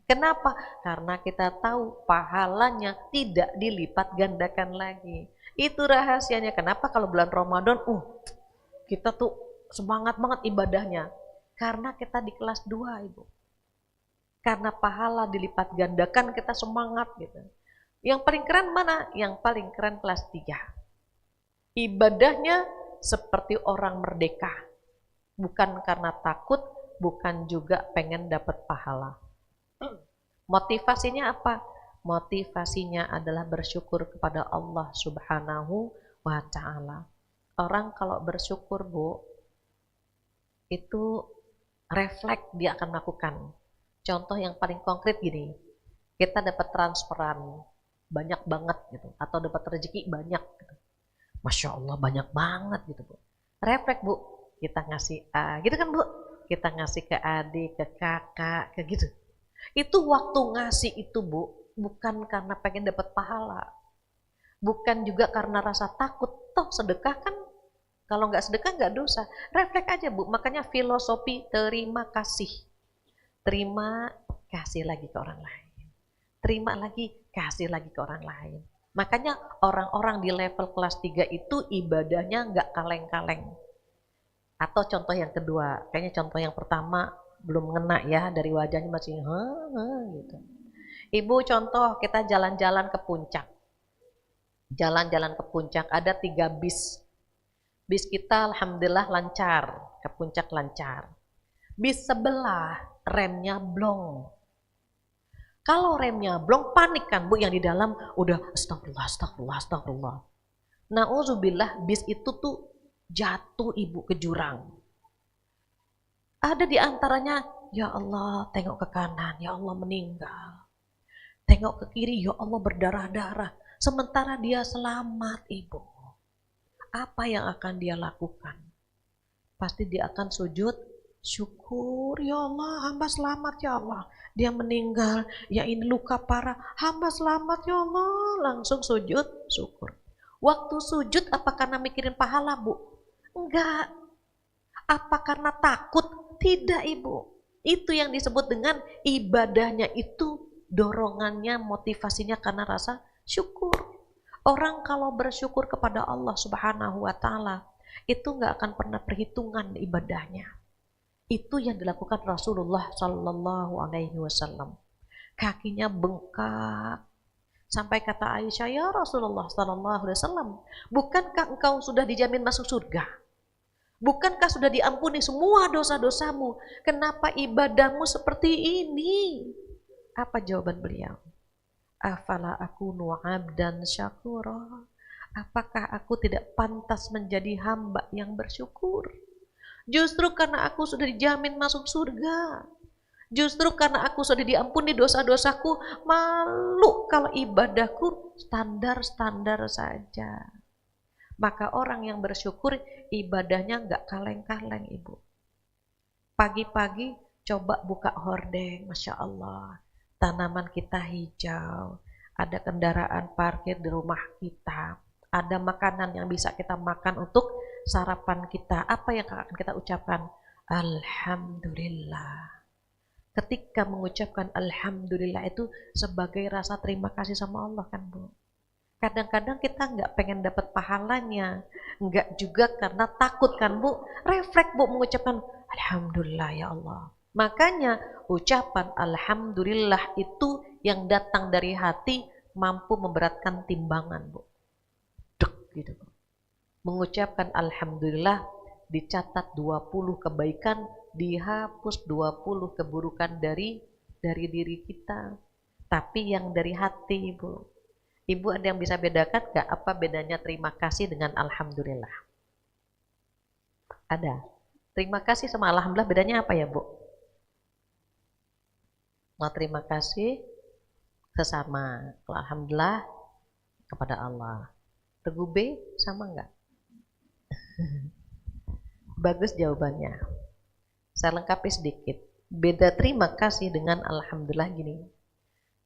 Kenapa? Karena kita tahu pahalanya tidak dilipat gandakan lagi. Itu rahasianya. Kenapa kalau bulan Ramadan, kita tuh semangat banget ibadahnya. Karena kita di kelas 2 Ibu. Karena pahala dilipat gandakan kita semangat gitu. Yang paling keren mana? Yang paling keren kelas 3. Ibadahnya seperti orang merdeka. Bukan karena takut, bukan juga pengen dapat pahala. Motivasinya apa? Motivasinya adalah bersyukur kepada Allah Subhanahu wa Ta'ala. Orang kalau bersyukur Bu, itu refleks dia akan melakukan. Contoh yang paling konkret gini, kita dapat transferan banyak banget gitu, atau dapat rezeki banyak gitu. Masya Allah banyak banget gitu Bu. Refleks Bu, kita ngasih A, gitu kan Bu? Kita ngasih ke adik, ke kakak, ke gitu. Itu waktu ngasih itu Bu, bukan karena pengen dapat pahala. Bukan juga karena rasa takut. Toh sedekah kan, kalau nggak sedekah nggak dosa. Refleks aja Bu, makanya filosofi terima kasih. Terima, kasih lagi ke orang lain. Terima lagi, kasih lagi ke orang lain. Makanya orang-orang di level kelas 3 itu ibadahnya nggak kaleng-kaleng. Atau contoh yang kedua, kayaknya contoh yang pertama belum ngena ya, dari wajahnya masih gitu. Ibu contoh kita jalan-jalan ke puncak. Jalan-jalan ke puncak ada 3 bis. Bis kita alhamdulillah lancar, ke puncak lancar. Bis sebelah remnya blong. Kalau remnya blong panik kan Bu, yang di dalam udah astagfirullah. Nauzubillah, bis itu tuh jatuh Ibu ke jurang. Ada di antaranya, ya Allah tengok ke kanan, ya Allah meninggal. Tengok ke kiri, ya Allah berdarah-darah. Sementara dia selamat Ibu. apa yang akan dia lakukan? Pasti dia akan sujud syukur, ya Allah, hamba selamat ya Allah. Dia meninggal, ya ini luka parah, hamba selamat ya Allah, langsung sujud syukur. Waktu sujud apa karena mikirin pahala, Bu? Enggak. Apa karena takut? Tidak, Ibu. Itu yang disebut dengan ibadahnya itu dorongannya, motivasinya karena rasa syukur. Orang kalau bersyukur kepada Allah Subhanahu wa taala, itu enggak akan pernah perhitungan ibadahnya. Itu yang dilakukan Rasulullah Sallallahu Alaihi Wasallam. Kakinya bengkak sampai kata Aisyah, ya Rasulullah Sallallahu Alaihi Wasallam, bukankah engkau sudah dijamin masuk surga? Bukankah sudah diampuni semua dosa-dosamu? Kenapa ibadahmu seperti ini? Apa jawaban beliau? Afala akunu abdan syakura? Apakah aku tidak pantas menjadi hamba yang bersyukur? Justru karena aku sudah dijamin masuk surga. Justru karena aku sudah diampuni dosa-dosaku, malu kalau ibadahku standar-standar saja. Maka orang yang bersyukur ibadahnya nggak kaleng-kaleng, Ibu. Pagi-pagi coba buka hordeng, Masya Allah. Tanaman kita hijau, ada kendaraan parkir di rumah kita, ada makanan yang bisa kita makan untuk sarapan kita. Apa yang akan kita ucapkan? Alhamdulillah. Ketika mengucapkan Alhamdulillah itu sebagai rasa terima kasih sama Allah kan, Bu. Kadang-kadang kita nggak pengen dapat pahalanya, nggak juga karena takut kan, Bu. Refleks, Bu, mengucapkan Alhamdulillah ya Allah. Makanya ucapan Alhamdulillah itu yang datang dari hati mampu memberatkan timbangan, Bu. Dek gitu, Bu. Mengucapkan Alhamdulillah dicatat 20 kebaikan, dihapus 20 keburukan dari diri kita. Tapi yang dari hati, Ibu. Ibu ada yang bisa bedakan gak apa bedanya terima kasih dengan Alhamdulillah? Ada. Terima kasih sama Alhamdulillah bedanya apa ya, Bu? Mau terima kasih sesama. Kalau Alhamdulillah kepada Allah. Teguh B sama enggak? Bagus jawabannya. Saya lengkapi sedikit. Beda terima kasih dengan Alhamdulillah gini.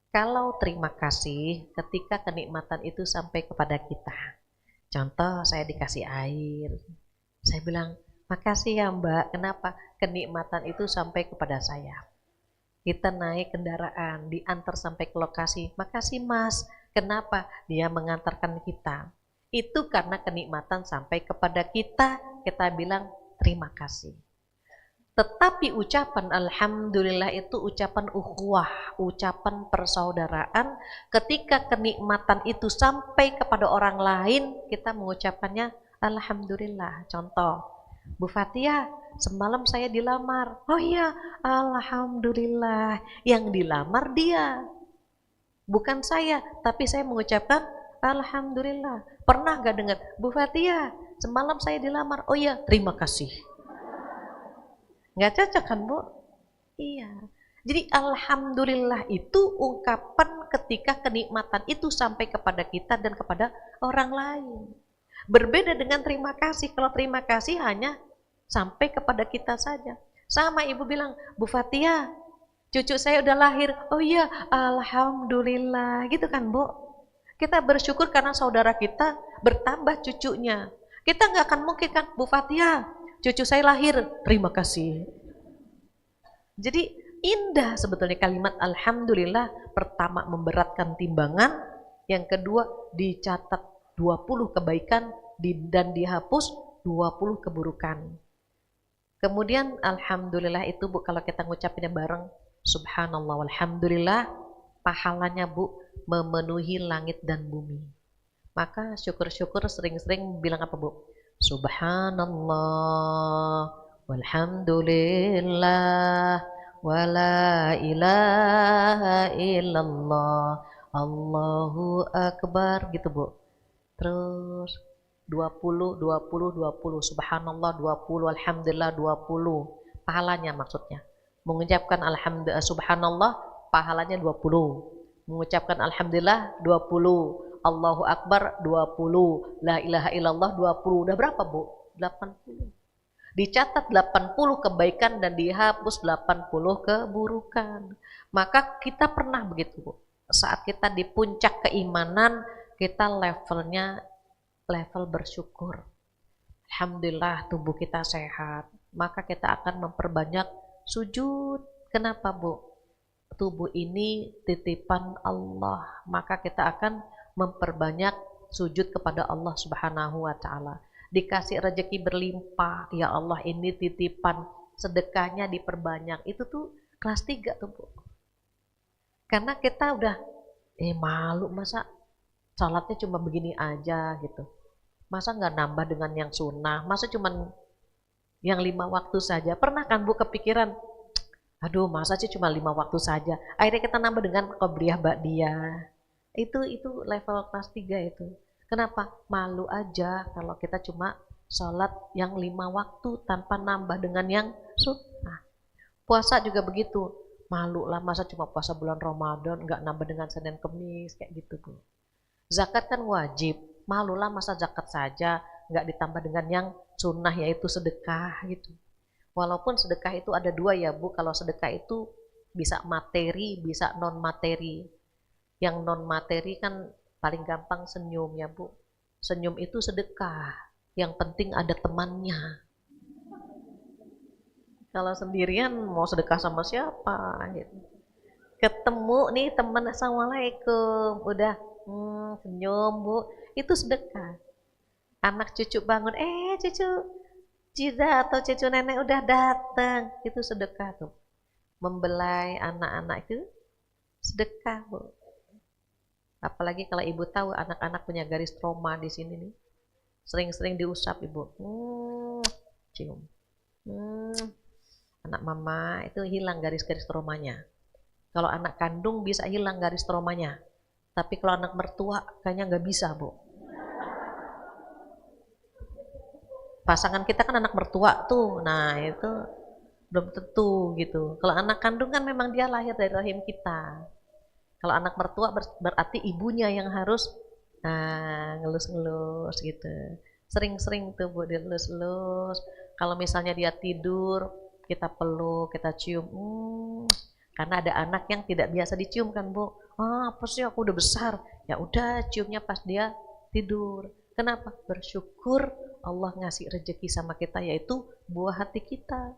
Kalau terima kasih ketika kenikmatan itu sampai kepada kita. Contoh saya dikasih air. Saya bilang, makasih ya Mbak. Kenapa? Kenikmatan itu sampai kepada saya. Kita naik kendaraan, diantar sampai ke lokasi. Makasih Mas. Kenapa? Dia mengantarkan kita. Itu karena kenikmatan sampai kepada kita. Kita bilang terima kasih. Tetapi ucapan Alhamdulillah itu ucapan ukhuwah, ucapan persaudaraan. Ketika kenikmatan itu sampai kepada orang lain, kita mengucapkannya Alhamdulillah. Contoh, Bu Fatia, semalam saya dilamar. Oh iya, Alhamdulillah. Yang dilamar dia, bukan saya. Tapi saya mengucapkan Alhamdulillah. Pernah gak dengar, Bu Fatia, semalam saya dilamar. Oh iya, terima kasih. Nggak cocok kan, Bu? Iya. Jadi Alhamdulillah itu ungkapan ketika kenikmatan itu sampai kepada kita dan kepada orang lain. Berbeda dengan terima kasih. Kalau terima kasih hanya sampai kepada kita saja. Sama ibu bilang, Bu Fatia, cucu saya udah lahir. Oh iya, Alhamdulillah. Gitu kan, Bu? Kita bersyukur karena saudara kita bertambah cucunya. Kita nggak akan mungkin kan, Bu Fatia, cucu saya lahir, terima kasih. Jadi indah sebetulnya kalimat Alhamdulillah. Pertama memberatkan timbangan, yang kedua dicatat 20 kebaikan dan dihapus 20 keburukan. Kemudian Alhamdulillah itu, Bu, kalau kita ngucapinnya bareng, Subhanallah walhamdulillah, pahalanya, Bu, memenuhi langit dan bumi. Maka syukur-syukur sering-sering bilang apa, Bu? Subhanallah walhamdulillah wala ilaha illallah Allahu akbar gitu, Bu. Terus 20 subhanallah 20, alhamdulillah 20. Pahalanya maksudnya. Mengucapkan alhamdulillah subhanallah pahalanya 20. Mengucapkan alhamdulillah 20. Allahu Akbar 20, La ilaha illallah 20. Udah berapa Bu? 80. Dicatat 80 kebaikan dan dihapus 80 keburukan. Maka kita pernah begitu Bu. Saat kita di puncak keimanan, kita levelnya level bersyukur. Alhamdulillah tubuh kita sehat. Maka kita akan memperbanyak sujud. Kenapa Bu? Tubuh ini titipan Allah. Maka kita akan memperbanyak sujud kepada Allah Subhanahu wa Ta'ala. Dikasih rezeki berlimpah, ya Allah ini titipan, sedekahnya diperbanyak. Itu tuh kelas 3 tuh Bu. Karena kita udah malu masa salatnya cuma begini aja gitu. Masa nggak nambah dengan yang sunnah, masa cuman yang 5 waktu saja. Pernah kan Bu kepikiran, aduh masa sih cuma 5 waktu saja. Akhirnya kita nambah dengan qobliyah ba'diyah. Itu level kelas 3 itu. Kenapa? Malu aja kalau kita cuma sholat yang 5 waktu tanpa nambah dengan yang sunnah. Puasa juga begitu. Malu lah masa cuma puasa bulan Ramadan nggak nambah dengan Senin Kemis kayak gitu Bu. Zakat kan wajib. Malu lah masa zakat saja nggak ditambah dengan yang sunnah yaitu sedekah gitu. Walaupun sedekah itu ada 2 ya Bu. Kalau sedekah itu bisa materi, bisa non materi. Yang non materi kan paling gampang senyum ya Bu. Senyum itu sedekah. Yang penting ada temannya. Kalau sendirian mau sedekah sama siapa gitu. Ketemu nih teman, assalamualaikum. Udah senyum Bu. Itu sedekah. Anak cucu bangun, cucu Cida atau cucu nenek udah datang. Itu sedekah tuh. Membelai anak-anak itu sedekah Bu. Apalagi kalau ibu tahu anak-anak punya garis trauma di sini nih. Sering-sering diusap ibu. Cium. Anak mama itu hilang garis-garis traumanya. Kalau anak kandung bisa hilang garis traumanya. Tapi kalau anak mertua kayaknya nggak bisa Bu. Pasangan kita kan anak mertua tuh. Nah itu belum tentu gitu. Kalau anak kandung kan memang dia lahir dari rahim kita. Kalau anak mertua berarti ibunya yang harus ngelus-ngelus gitu. Sering-sering tuh Bu dilus-lus. Kalau misalnya dia tidur, kita peluk, kita cium. Karena ada anak yang tidak biasa dicium kan Bu. Apa sih aku udah besar. Ya udah ciumnya pas dia tidur. Kenapa? Bersyukur Allah ngasih rezeki sama kita yaitu buah hati kita.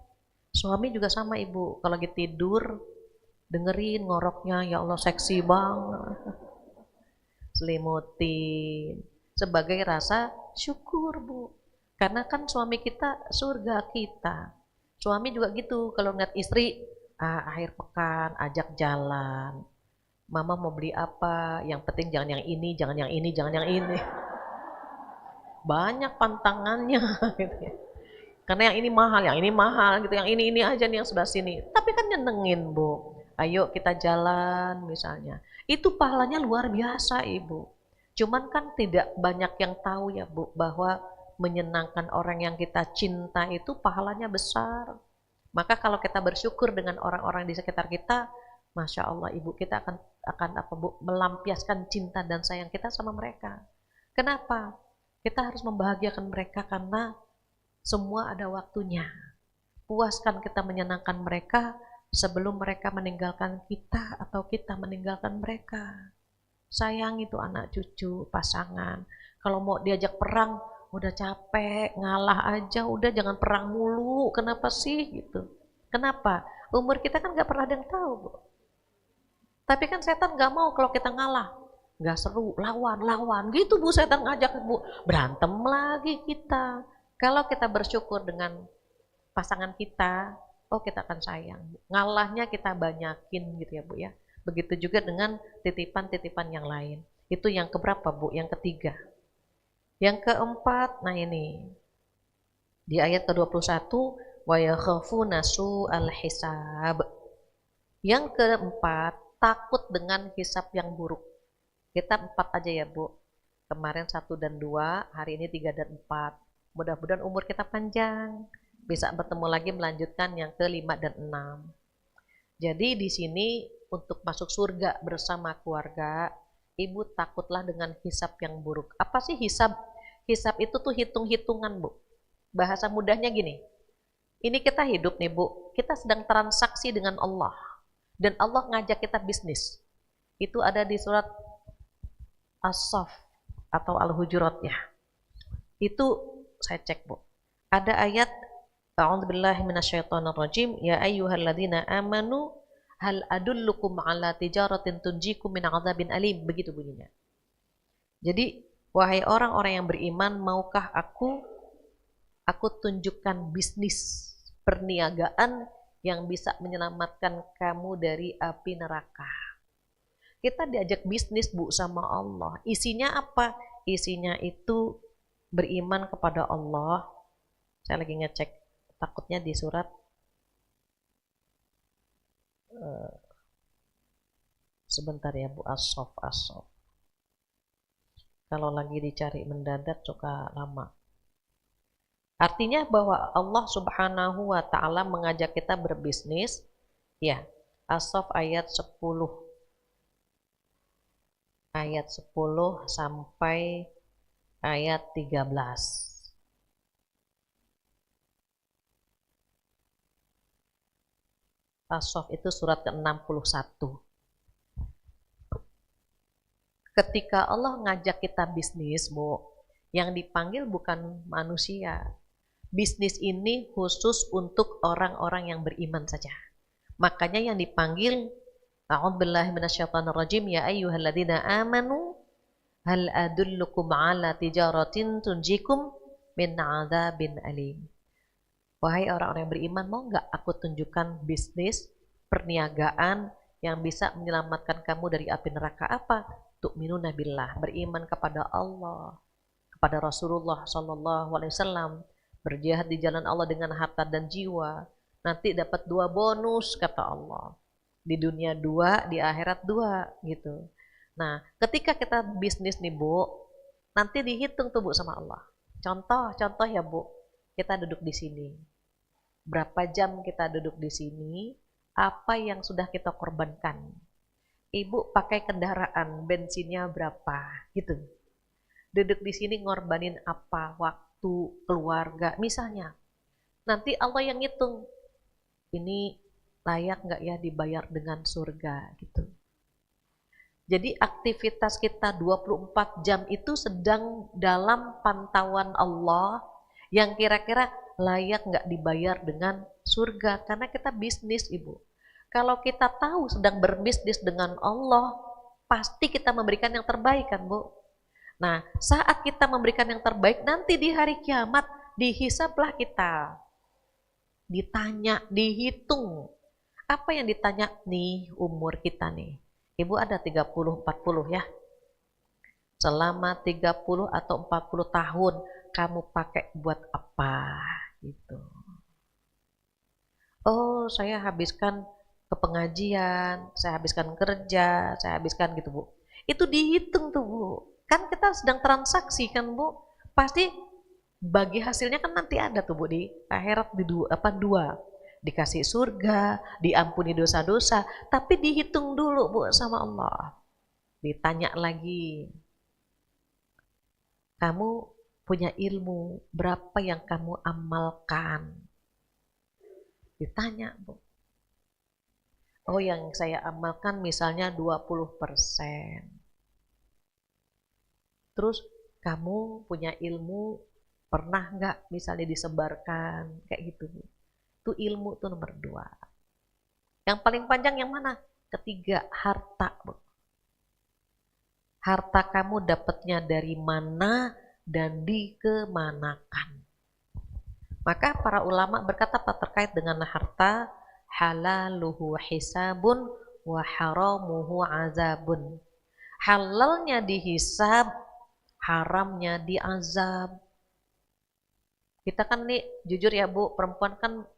Suami juga sama Ibu. Kalau lagi tidur, dengerin ngoroknya, ya Allah seksi banget. Selimutin. Sebagai rasa syukur Bu. Karena kan suami kita surga kita. Suami juga gitu. Kalau ngeliat istri, akhir pekan, ajak jalan. Mama mau beli apa? Yang penting jangan yang ini, jangan yang ini, jangan yang ini. Banyak pantangannya gitu ya. Karena yang ini mahal gitu. Yang ini aja nih yang sebelah sini. Tapi kan nyenengin Bu. Ayo kita jalan misalnya. Itu pahalanya luar biasa Ibu. Cuman kan tidak banyak yang tahu ya Bu. Bahwa menyenangkan orang yang kita cinta itu pahalanya besar. Maka kalau kita bersyukur dengan orang-orang di sekitar kita. Masya Allah Ibu kita akan apa Bu? Melampiaskan cinta dan sayang kita sama mereka. Kenapa? Kita harus membahagiakan mereka karena semua ada waktunya. Puaskan kita menyenangkan mereka sebelum mereka meninggalkan kita atau kita meninggalkan mereka. Sayang itu anak cucu, pasangan. Kalau mau diajak perang, udah capek, ngalah aja, udah jangan perang mulu. Kenapa sih gitu? Kenapa? Umur kita kan gak pernah ada yang tahu Bu. Tapi kan setan gak mau kalau kita ngalah. Gak seru, lawan gitu Bu, setan ngajak Bu. Berantem lagi kita. Kalau kita bersyukur dengan pasangan kita, kita akan sayang. Ngalahnya kita banyakin gitu ya Bu ya. Begitu juga dengan titipan-titipan yang lain. Itu yang keberapa Bu? Yang ketiga. Yang keempat, nah ini. Di ayat ke-21, wa yakhafuna su'al hisab. Yang keempat, takut dengan hisab yang buruk. Kita 4 aja ya Bu. Kemarin 1 dan 2, hari ini 3 dan 4. Mudah-mudahan umur kita panjang. Bisa bertemu lagi melanjutkan yang ke-5 dan 6. Jadi di sini untuk masuk surga bersama keluarga, Ibu takutlah dengan hisab yang buruk. Apa sih hisab? Hisab itu tuh hitung-hitungan, Bu. Bahasa mudahnya gini. Ini kita hidup nih, Bu. Kita sedang transaksi dengan Allah. Dan Allah ngajak kita bisnis. Itu ada di surat As-Saff atau Al-Hujurat ya. Itu saya cek, Bu. Ada ayat A'udzubillahi minasyaitonirrajim, ya ayyuhalladzina amanu hal adullukum ala tijaratin tunjikum min 'adzabin alim, begitu bunyinya. Jadi, wahai orang-orang yang beriman, maukah aku tunjukkan bisnis perniagaan yang bisa menyelamatkan kamu dari api neraka. Kita diajak bisnis, Bu, sama Allah. Isinya apa? Isinya itu beriman kepada Allah. Saya lagi ngecek, takutnya di surat sebentar ya, Bu. As-Saff. Kalau lagi dicari mendadak suka lama. Artinya bahwa Allah Subhanahu wa ta'ala mengajak kita berbisnis. Ya, As-Saff ayat 10. Ayat 10 sampai ayat 13. As-Saff itu surat ke-61. Ketika Allah ngajak kita bisnis, Bu, yang dipanggil bukan manusia. Bisnis ini khusus untuk orang-orang yang beriman saja. Makanya yang dipanggil, A'udzubillahi minasyaitonirrajim, ya ayyuhalladzina amanu hal adullukum ala tijaratin tunjikum min 'adzabin alim. Wahai orang-orang yang beriman, mau nggak aku tunjukkan bisnis perniagaan yang bisa menyelamatkan kamu dari api neraka? Apa? Tu'minuna billah, beriman kepada Allah, kepada Rasulullah SAW, berjihad di jalan Allah dengan harta dan jiwa. Nanti dapat 2 bonus, kata Allah. Di dunia 2, di akhirat 2, gitu. Nah, ketika kita bisnis nih, Bu, nanti dihitung tuh, Bu, sama Allah. Contoh ya, Bu. Kita duduk di sini. Berapa jam kita duduk di sini? Apa yang sudah kita korbankan? Ibu pakai kendaraan, bensinnya berapa? Gitu. Duduk di sini ngorbanin apa? Waktu, keluarga, misalnya. Nanti Allah yang ngitung. Ini layak nggak ya dibayar dengan surga? Gitu. Jadi aktivitas kita 24 jam itu sedang dalam pantauan Allah yang kira-kira layak nggak dibayar dengan surga, karena kita bisnis, Ibu. Kalau kita tahu sedang berbisnis dengan Allah, pasti kita memberikan yang terbaik kan, Bu. Nah, saat kita memberikan yang terbaik, nanti di hari kiamat dihisablah kita. Ditanya, dihitung. Apa yang ditanya nih umur kita nih? Ibu ada 30-40 ya. Selama 30 atau 40 tahun kamu pakai buat apa? Gitu. Oh, saya habiskan ke pengajian, saya habiskan kerja, saya habiskan gitu, Bu. Itu dihitung tuh, Bu. Kan kita sedang transaksi kan, Bu. Pasti bagi hasilnya kan nanti ada tuh, Bu, di akhirat di dua. Dikasih surga, diampuni dosa-dosa, tapi dihitung dulu, Bu, sama Allah. Ditanya lagi. Kamu punya ilmu, berapa yang kamu amalkan? Ditanya, Bu. Oh, yang saya amalkan misalnya 20%. Terus kamu punya ilmu, pernah nggak misalnya disebarkan? Kayak gitu, Bu. Itu ilmu tuh nomor 2. Yang paling panjang yang mana? Ketiga, harta, Bu. Harta kamu dapatnya dari mana dan dikemanakan. Maka para ulama berkata terkait dengan harta, halaluhu hisabun wa haramuhu azabun. Halalnya dihisab, haramnya diazab. Kita kan nih, jujur ya, Bu, perempuan kan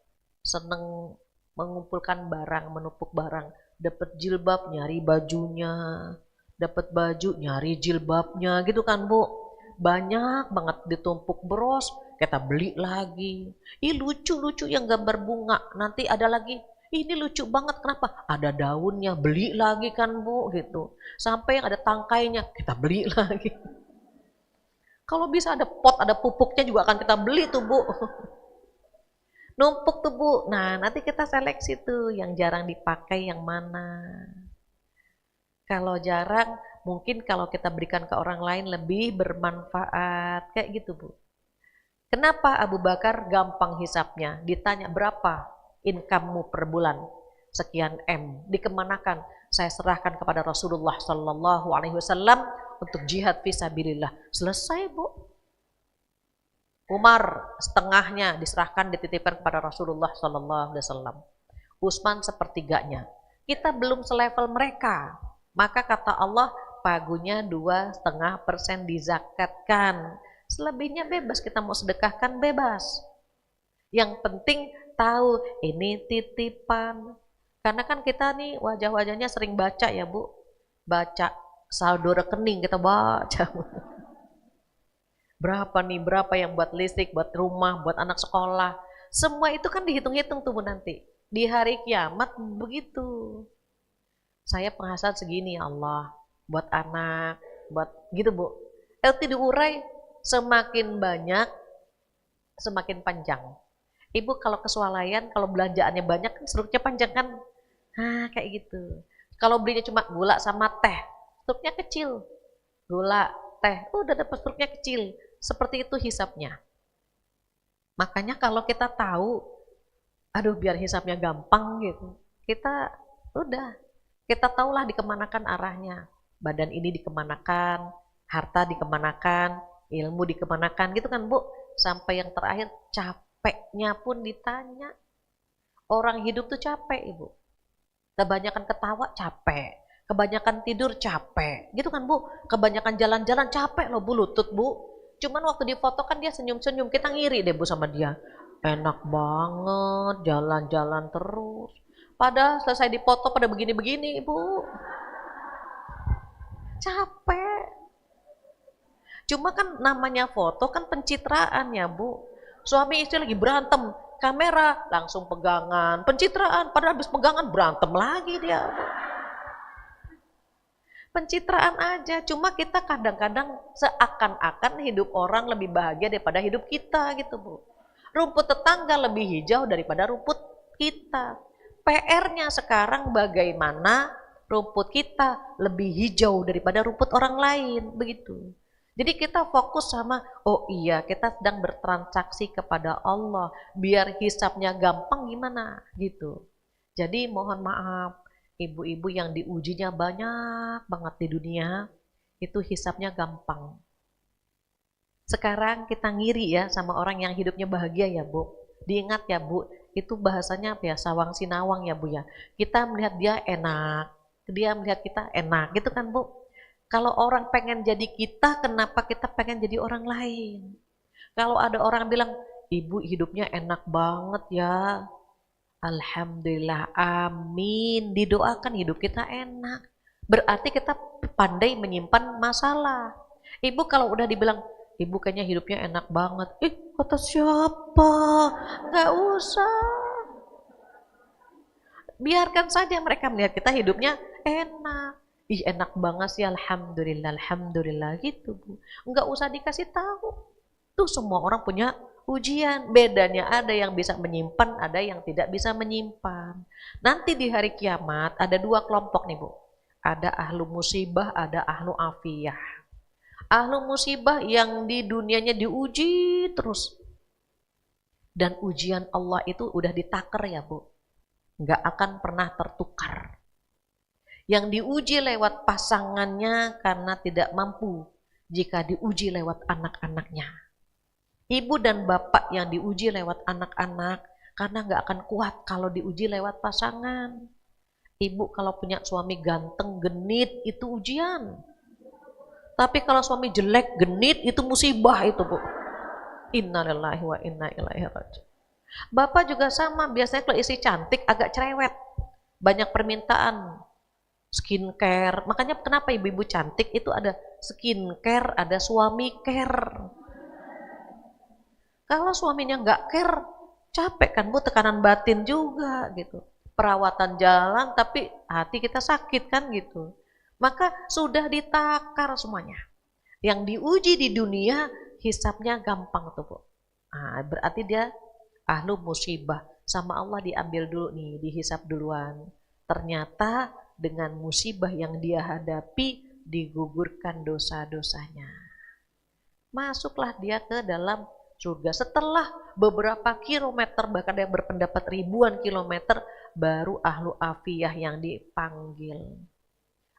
seneng mengumpulkan barang, menumpuk barang. Dapat jilbab, nyari bajunya. Dapat baju, nyari jilbabnya, gitu kan, Bu. Banyak banget ditumpuk bros, kita beli lagi. Ih, lucu-lucu yang gambar bunga. Nanti ada lagi Ini lucu banget, kenapa? Ada daunnya, beli lagi kan Bu, gitu. Sampai yang ada tangkainya, kita beli lagi. Kalau bisa ada pot, ada pupuknya juga akan kita beli tuh Bu. Numpuk tuh Bu. Nah, nanti kita seleksi tuh yang jarang dipakai yang mana. Kalau jarang, mungkin kalau kita berikan ke orang lain lebih bermanfaat. Kayak gitu Bu. Kenapa Abu Bakar gampang hisapnya? Ditanya berapa income-mu per bulan? Sekian M. Dikemanakan? Saya serahkan kepada Rasulullah Sallallahu Alaihi Wasallam untuk jihad fisabilillah. Selesai Bu. Umar setengahnya diserahkan, dititipkan kepada Rasulullah Sallallahu Alaihi Wasallam. Utsman sepertiganya. Kita belum selevel mereka. Maka kata Allah, pagunya 2,5% dizakatkan. Selebihnya bebas, kita mau sedekahkan bebas. Yang penting tahu ini titipan. Karena kan kita nih wajah-wajahnya sering baca ya Bu. Baca saldo rekening kita baca. Berapa nih, berapa yang buat listrik, buat rumah, buat anak sekolah. Semua itu kan dihitung-hitung tuh Bu nanti. Di hari kiamat begitu. Saya penghasilan segini ya Allah. Buat anak, buat gitu Bu. LT diurai semakin banyak, semakin panjang. Ibu kalau keswalayan, kalau belanjaannya banyak kan struknya panjang kan. Nah kayak gitu. Kalau belinya cuma gula sama teh, struknya kecil. Gula, teh, udah dapat struknya kecil. Seperti itu hisapnya. Makanya kalau kita tahu, aduh biar hisapnya gampang gitu, kita tahulah dikemanakan arahnya. Badan ini dikemanakan, harta dikemanakan, ilmu dikemanakan gitu kan Bu. Sampai yang terakhir capeknya pun ditanya. Orang hidup tuh capek Ibu. Kebanyakan ketawa capek, kebanyakan tidur capek, gitu kan Bu. Kebanyakan jalan-jalan capek loh Bu, lutut Bu. Cuman waktu difoto kan dia senyum-senyum, kita ngiri deh Bu sama dia. Enak banget, jalan-jalan terus. Padahal selesai dipoto pada begini-begini Bu. Capek. Cuma kan namanya foto kan pencitraan ya Bu. Suami istri lagi berantem, kamera langsung pegangan, pencitraan. Padahal habis pegangan berantem lagi dia Bu. Pencitraan aja, cuma kita kadang-kadang seakan-akan hidup orang lebih bahagia daripada hidup kita gitu Bu. Rumput tetangga lebih hijau daripada rumput kita. PR-nya sekarang bagaimana rumput kita lebih hijau daripada rumput orang lain, begitu. Jadi kita fokus sama, oh iya kita sedang bertransaksi kepada Allah, biar hisapnya gampang gimana gitu. Jadi mohon maaf, ibu-ibu yang diujinya banyak banget di dunia, itu hisapnya gampang. Sekarang kita ngiri ya sama orang yang hidupnya bahagia ya Bu. Diingat ya Bu, itu bahasanya apa ya, sawang sinawang ya Bu ya. Kita melihat dia enak, dia melihat kita enak gitu kan Bu. Kalau orang pengen jadi kita, kenapa kita pengen jadi orang lain? Kalau ada orang bilang, ibu hidupnya enak banget ya, alhamdulillah, amin. Didoakan hidup kita enak. Berarti kita pandai menyimpan masalah. Ibu kalau udah dibilang, ibu kayaknya hidupnya enak banget. Kata siapa? Gak usah. Biarkan saja mereka melihat kita hidupnya enak. Enak banget sih, alhamdulillah, alhamdulillah gitu Bu. Enggak usah dikasih tahu. Tuh semua orang punya ujian. Bedanya ada yang bisa menyimpan, ada yang tidak bisa menyimpan. Nanti di hari kiamat ada dua kelompok nih Bu. Ada ahlu musibah, ada ahlu afiyah. Ahlu musibah yang di dunianya diuji terus. Dan ujian Allah itu udah ditakar ya Bu. Enggak akan pernah tertukar. Yang diuji lewat pasangannya karena tidak mampu. Jika diuji lewat anak-anaknya. Ibu dan bapak yang diuji lewat anak-anak karena nggak akan kuat kalau diuji lewat pasangan. Ibu kalau punya suami ganteng, genit itu ujian. Tapi kalau suami jelek, genit itu musibah itu Bu. Innalillahi wa inna ilaihi raji'un. Bapak juga sama, biasanya kalau istri cantik agak cerewet. Banyak permintaan. Skincare, makanya kenapa ibu-ibu cantik itu ada skincare, ada suami care. Kalau suaminya nggak care, capek kan Bu, tekanan batin juga gitu. perawatan jalan tapi hati kita sakit kan gitu. Maka sudah ditakar semuanya. Yang diuji di dunia hisabnya gampang tuh Bu. Nah, berarti dia ahlu musibah. Sama Allah diambil dulu nih, dihisab duluan. Ternyata dengan musibah yang dia hadapi digugurkan dosa-dosanya. Masuklah dia ke dalam surga. Setelah beberapa kilometer, bahkan yang berpendapat ribuan kilometer, baru ahlu afiyah yang dipanggil.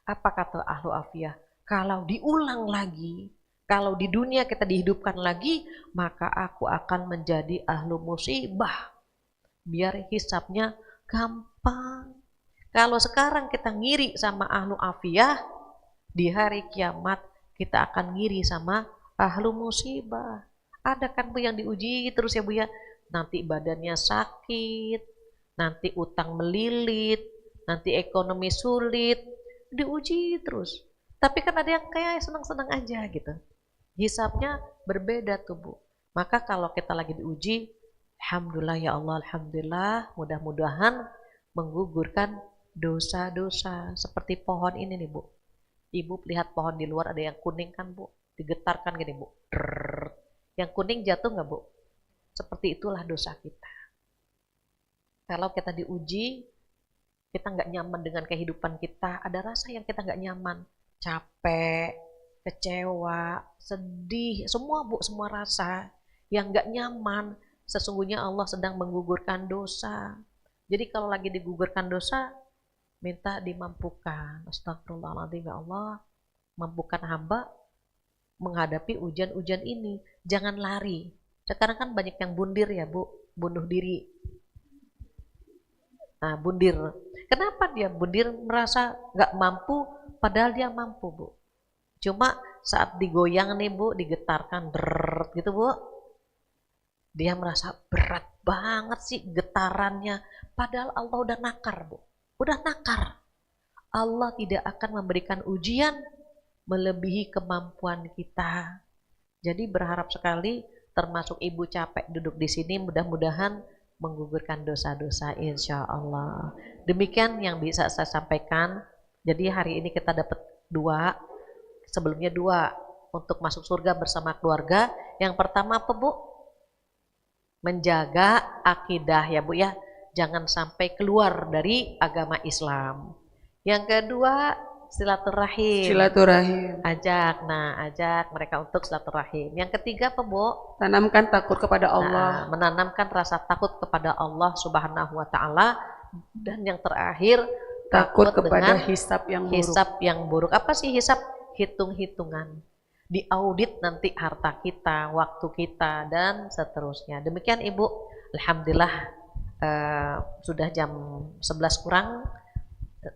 Apa kata ahlu afiyah? Kalau diulang lagi, kalau di dunia kita dihidupkan lagi, maka aku akan menjadi ahlu musibah. Biar hisabnya gampang. Kalau sekarang kita ngiri sama ahlu afiyah, di hari kiamat kita akan ngiri sama ahlu musibah. Ada kan Bu yang diuji terus ya Bu ya, nanti badannya sakit, nanti utang melilit, nanti ekonomi sulit, diuji terus. Tapi kan ada yang kayak senang-senang aja gitu. Hisabnya berbeda tuh Bu. Maka kalau kita lagi diuji, alhamdulillah ya Allah, alhamdulillah, mudah-mudahan menggugurkan dosa-dosa. Seperti pohon ini nih Bu. Ibu lihat pohon di luar ada yang kuning kan Bu, digetarkan gini Bu. Drrrr. Yang kuning jatuh nggak Bu? Seperti itulah dosa kita. Kalau kita diuji, kita nggak nyaman dengan kehidupan kita, ada rasa yang kita nggak nyaman, capek, kecewa, sedih, semua Bu, semua rasa yang nggak nyaman. Sesungguhnya Allah sedang menggugurkan dosa. Jadi kalau lagi digugurkan dosa, minta dimampukan. Astagfirullahaladzim ya Allah, mampukan hamba menghadapi ujian-ujian ini. Jangan lari. Sekarang kan banyak yang bundir ya Bu, bunuh diri. Nah, bundir. Kenapa dia bundir? Merasa nggak mampu, padahal dia mampu Bu. Cuma saat digoyang nih Bu, digetarkan, drrrr, gitu Bu, dia merasa berat banget sih getarannya. Padahal Allah udah nakar Bu, udah nakar. Allah tidak akan memberikan ujian melebihi kemampuan kita. Jadi berharap sekali, termasuk ibu capek duduk di sini, mudah-mudahan menggugurkan dosa-dosa insya Allah. Demikian yang bisa saya sampaikan. Jadi hari ini kita dapat 2, sebelumnya 2 untuk masuk surga bersama keluarga. Yang pertama apa Bu? Menjaga akidah ya Bu ya, jangan sampai keluar dari agama Islam. Yang kedua silaturahim. Silaturahim. Ajak mereka untuk silaturahim. Yang ketiga apa Bu? Tanamkan takut kepada Allah. Menanamkan rasa takut kepada Allah Subhanahu wa taala. Dan yang terakhir takut kepada hisab yang buruk. Hisab yang buruk. Apa sih hisab? Hitung-hitungan. Diaudit nanti harta kita, waktu kita, dan seterusnya. Demikian Ibu. Alhamdulillah sudah jam 11 kurang.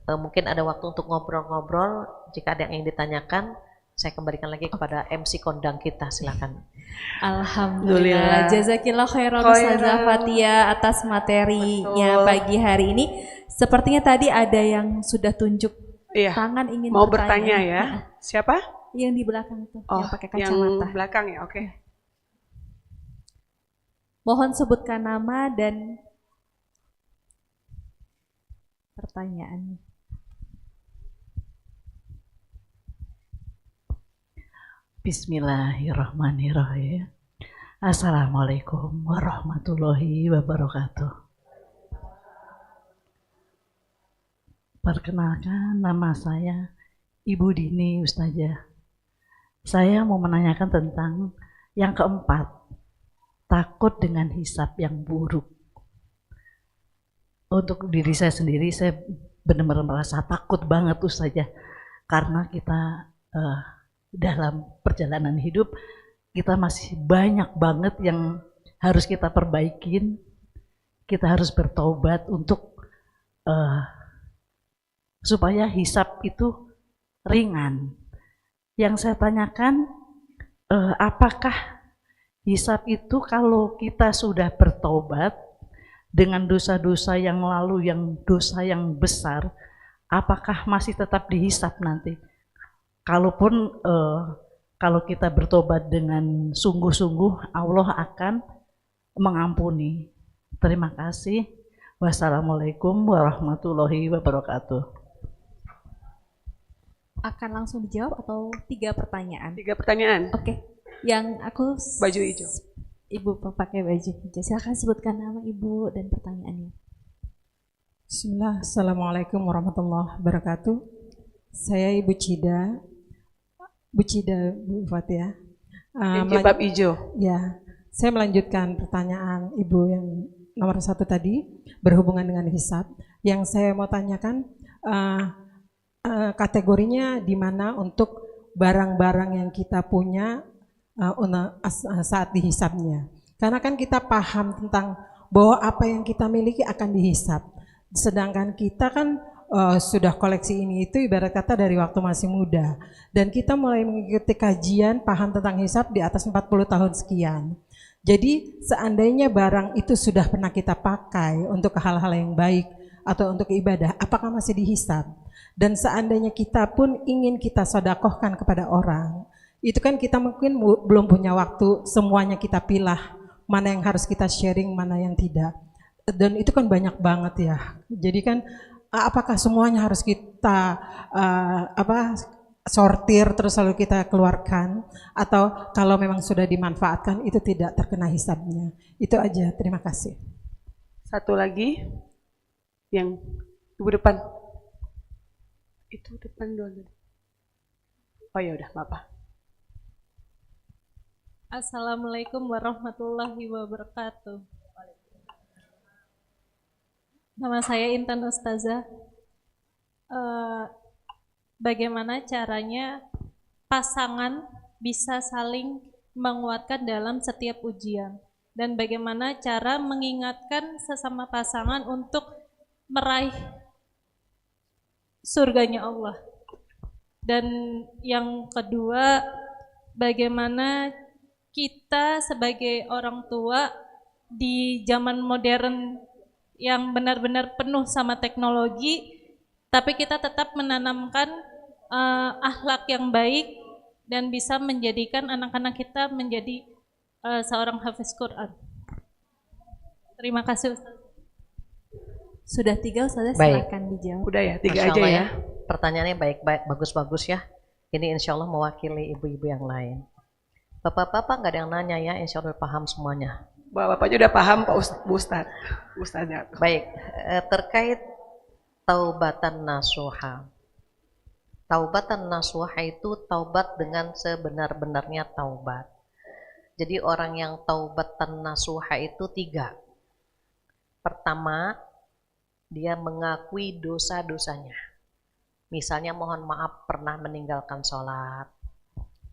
Mungkin ada waktu untuk ngobrol-ngobrol. Jika ada yang ingin ditanyakan, saya kembalikan lagi kepada MC kondang kita, silakan. Alhamdulillah, jazakillah khairan Ustazah Fathia atas materinya pagi hari ini. Sepertinya tadi ada yang sudah tunjuk tangan ingin mau bertanya ya. Siapa? Yang di belakang itu, yang pakai Yang kacamata. belakang ya, oke. Mohon sebutkan nama dan pertanyaan. Bismillahirrahmanirrahim. Assalamualaikum warahmatullahi wabarakatuh. Perkenalkan, nama saya Ibu Dini Ustazah. Saya mau menanyakan tentang yang keempat, takut dengan hisab yang buruk. Untuk diri saya sendiri, saya benar-benar merasa takut banget Ustazah, karena kita dalam perjalanan hidup kita masih banyak banget yang harus kita perbaikin. Kita harus bertobat untuk supaya hisab itu ringan. Yang saya tanyakan, apakah hisab itu kalau kita sudah bertobat dengan dosa-dosa yang lalu, yang dosa yang besar, apakah masih tetap dihisab nanti? Kalaupun kalau kita bertobat dengan sungguh-sungguh, Allah akan mengampuni. Terima kasih. Wassalamualaikum warahmatullahi wabarakatuh. Akan langsung dijawab atau 3 pertanyaan? 3 pertanyaan. Oke. Yang aku baju hijau. Ibu pakai baju hijau. Silakan sebutkan nama Ibu dan pertanyaannya. Bismillah. Assalamualaikum warahmatullahi wabarakatuh. Saya Ibu Cida. Bu Cida, Bu Fatia. Jilbab hijau. Ya, saya melanjutkan pertanyaan Ibu yang nomor 1 tadi berhubungan dengan hisab. Yang saya mau tanyakan kategorinya di mana untuk barang-barang yang kita punya saat dihisabnya. Karena kan kita paham tentang bahwa apa yang kita miliki akan dihisab. Sedangkan kita kan sudah koleksi ini itu ibarat kata dari waktu masih muda. Dan kita mulai mengikuti kajian paham tentang hisab di atas 40 tahun sekian. Jadi seandainya barang itu sudah pernah kita pakai untuk hal-hal yang baik atau untuk ibadah, apakah masih dihisab? Dan seandainya kita pun ingin kita sedekahkan kepada orang, itu kan kita mungkin belum punya waktu semuanya kita pilah, mana yang harus kita sharing, mana yang tidak. Dan itu kan banyak banget ya. Jadi kan apakah semuanya harus kita sortir terus lalu kita keluarkan, atau kalau memang sudah dimanfaatkan itu tidak terkena hisabnya? Itu aja, terima kasih. Satu lagi yang ibu depan. Itu depan dulu. Oh ya udah, apa? Assalamualaikum warahmatullahi wabarakatuh. Nama saya Intan Ustazah. Bagaimana caranya pasangan bisa saling menguatkan dalam setiap ujian, dan bagaimana cara mengingatkan sesama pasangan untuk meraih surganya Allah. Dan yang kedua, bagaimana kita sebagai orang tua di zaman modern yang benar-benar penuh sama teknologi, tapi kita tetap menanamkan akhlak yang baik dan bisa menjadikan anak-anak kita menjadi seorang hafiz Quran. Terima kasih, Ustaz. Sudah 3, Ustaz, silakan dijawab. Udah ya, 3 aja ya. Pertanyaannya baik-baik, bagus-bagus ya. Ini insya Allah mewakili ibu-ibu yang lain. Bapak-bapak nggak ada yang nanya ya, insya Allah paham semuanya. Bapak-bapaknya udah paham Pak Ustaznya. Baik, terkait taubatan nasuha. Taubatan nasuha itu taubat dengan sebenar-benarnya taubat. Jadi orang yang taubatan nasuha itu 3. Pertama, dia mengakui dosa-dosanya. Misalnya mohon maaf pernah meninggalkan sholat,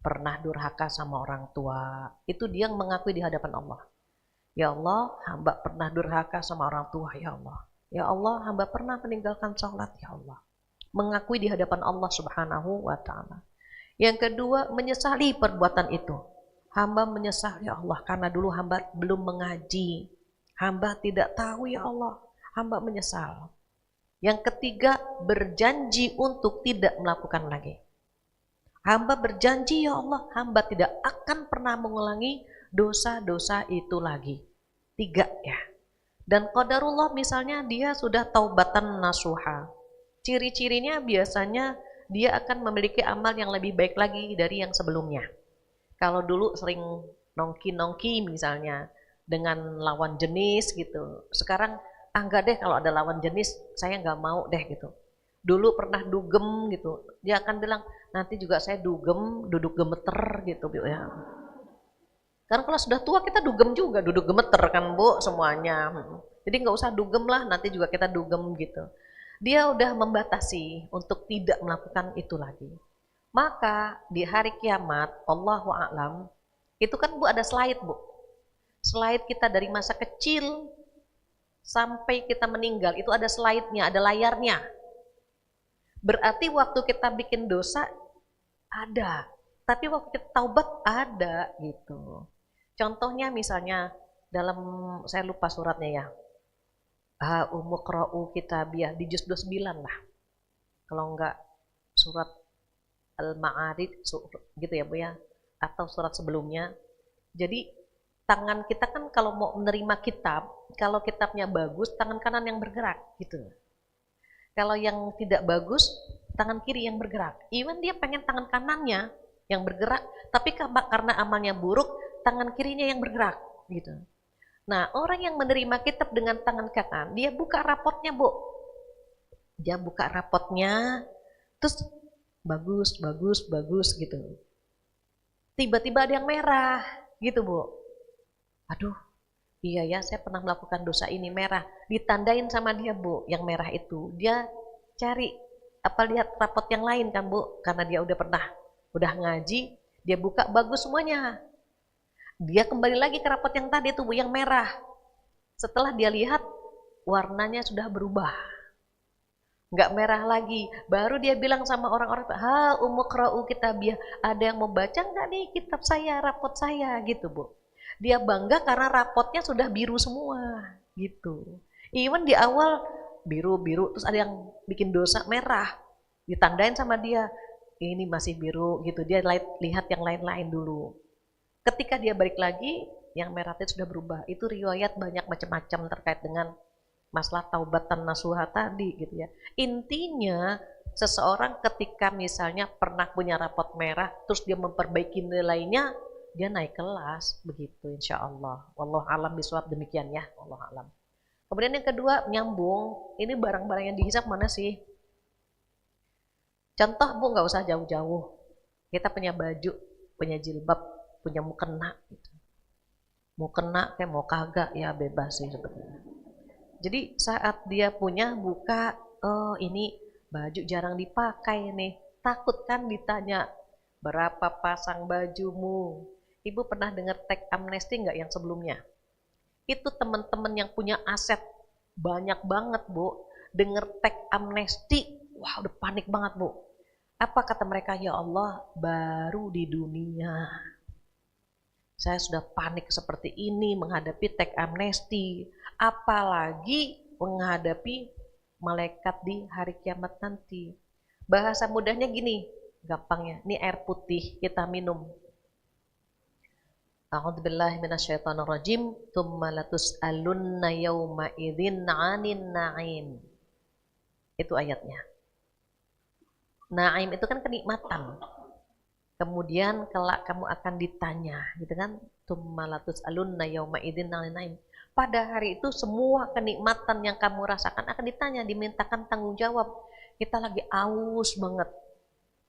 pernah durhaka sama orang tua. Itu dia mengakui di hadapan Allah. Ya Allah, hamba pernah durhaka sama orang tua, ya Allah. Ya Allah, hamba pernah meninggalkan sholat, ya Allah. Mengakui di hadapan Allah Subhanahu wa ta'ala. Yang kedua, menyesali perbuatan itu. Hamba menyesal, ya Allah, karena dulu hamba belum mengaji. Hamba tidak tahu, ya Allah. Hamba menyesal. Yang ketiga, berjanji untuk tidak melakukan lagi. Hamba berjanji, ya Allah, hamba tidak akan pernah mengulangi dosa-dosa itu lagi. 3 ya. Dan qadarullah misalnya dia sudah taubatan nasuha. Ciri-cirinya biasanya dia akan memiliki amal yang lebih baik lagi dari yang sebelumnya. Kalau dulu sering nongki-nongki misalnya dengan lawan jenis gitu. Sekarang enggak deh, kalau ada lawan jenis saya nggak mau deh gitu. Dulu pernah dugem gitu. Dia akan bilang nanti juga saya dugem, duduk gemeter gitu ya. Karena kalau sudah tua kita dugem juga, duduk gemeter kan Bu semuanya. Jadi nggak usah dugem lah, nanti juga kita dugem gitu. Dia udah membatasi untuk tidak melakukan itu lagi. Maka di hari kiamat, Allahu a'lam, itu kan Bu ada slide Bu. Slide kita dari masa kecil sampai kita meninggal, itu ada slide-nya, ada layarnya. Berarti waktu kita bikin dosa ada, tapi waktu kita taubat ada gitu. Contohnya misalnya dalam, saya lupa suratnya ya, Umuqra'u kitabiyah di juz 29 lah. Kalau enggak surat Al-Ma'arij gitu ya Bu ya, atau surat sebelumnya. Jadi tangan kita kan kalau mau menerima kitab, kalau kitabnya bagus, tangan kanan yang bergerak gitu. Kalau yang tidak bagus, tangan kiri yang bergerak. Even dia pengen tangan kanannya yang bergerak, tapi karena amalnya buruk, tangan kirinya yang bergerak gitu. Nah, orang yang menerima kitab dengan tangan kanan, dia buka rapotnya, Bu. Dia buka rapotnya, terus bagus gitu. Tiba-tiba ada yang merah gitu, Bu. Aduh, iya ya, saya pernah melakukan dosa ini, merah. Ditandain sama dia, Bu, yang merah itu. Dia cari lihat rapot yang lain kan, Bu, karena dia udah ngaji, dia buka bagus semuanya. Dia kembali lagi ke rapot yang tadi tuh, Bu, yang merah. Setelah dia lihat, warnanya sudah berubah. Nggak merah lagi. Baru dia bilang sama orang-orang, ha umuqra'u kitabiyah, ada yang mau baca nggak nih kitab saya, rapot saya gitu, Bu. Dia bangga karena rapotnya sudah biru semua gitu. Even di awal biru, terus ada yang bikin dosa merah, ditandain sama dia, ini masih biru gitu. Dia lihat yang lain-lain dulu. Ketika dia balik lagi, yang merah itu sudah berubah. Itu riwayat banyak macam-macam terkait dengan masalah taubatan nasuha tadi gitu ya. Intinya seseorang ketika misalnya pernah punya rapot merah, terus dia memperbaiki nilainya, dia naik kelas begitu insya Allah. Wallahu alam bisawab, demikian ya. Wallahu alam. Kemudian yang kedua, nyambung. Ini barang-barang yang dihisap mana sih? Contoh, Bu, nggak usah jauh-jauh. Kita punya baju, punya jilbab, punya mukena gitu. Mukena kayak mau kagak ya bebas sih sebetulnya. Jadi saat dia punya buka, oh ini baju jarang dipakai nih. Takut kan ditanya, berapa pasang bajumu? Ibu pernah dengar teks amnesti nggak yang sebelumnya? Itu teman-teman yang punya aset banyak banget, Bu. Dengar teks amnesti, wah udah panik banget, Bu. Apa kata mereka? Ya Allah, baru di dunia saya sudah panik seperti ini menghadapi teks amnesti, apalagi menghadapi malaikat di hari kiamat nanti. Bahasa mudahnya gini, gampangnya, ini air putih kita minum. A'udzubillahi minasyaitonirrajim, tsumma latus'alunna yauma idzin 'anin na'im. Itu ayatnya. Na'im itu kan kenikmatan. Kemudian kelak kamu akan ditanya, gitu kan? Tsumma latus'alunna yauma idzin 'anin na'im. Pada hari itu semua kenikmatan yang kamu rasakan akan ditanya, dimintakan tanggung jawab. Kita lagi aus banget.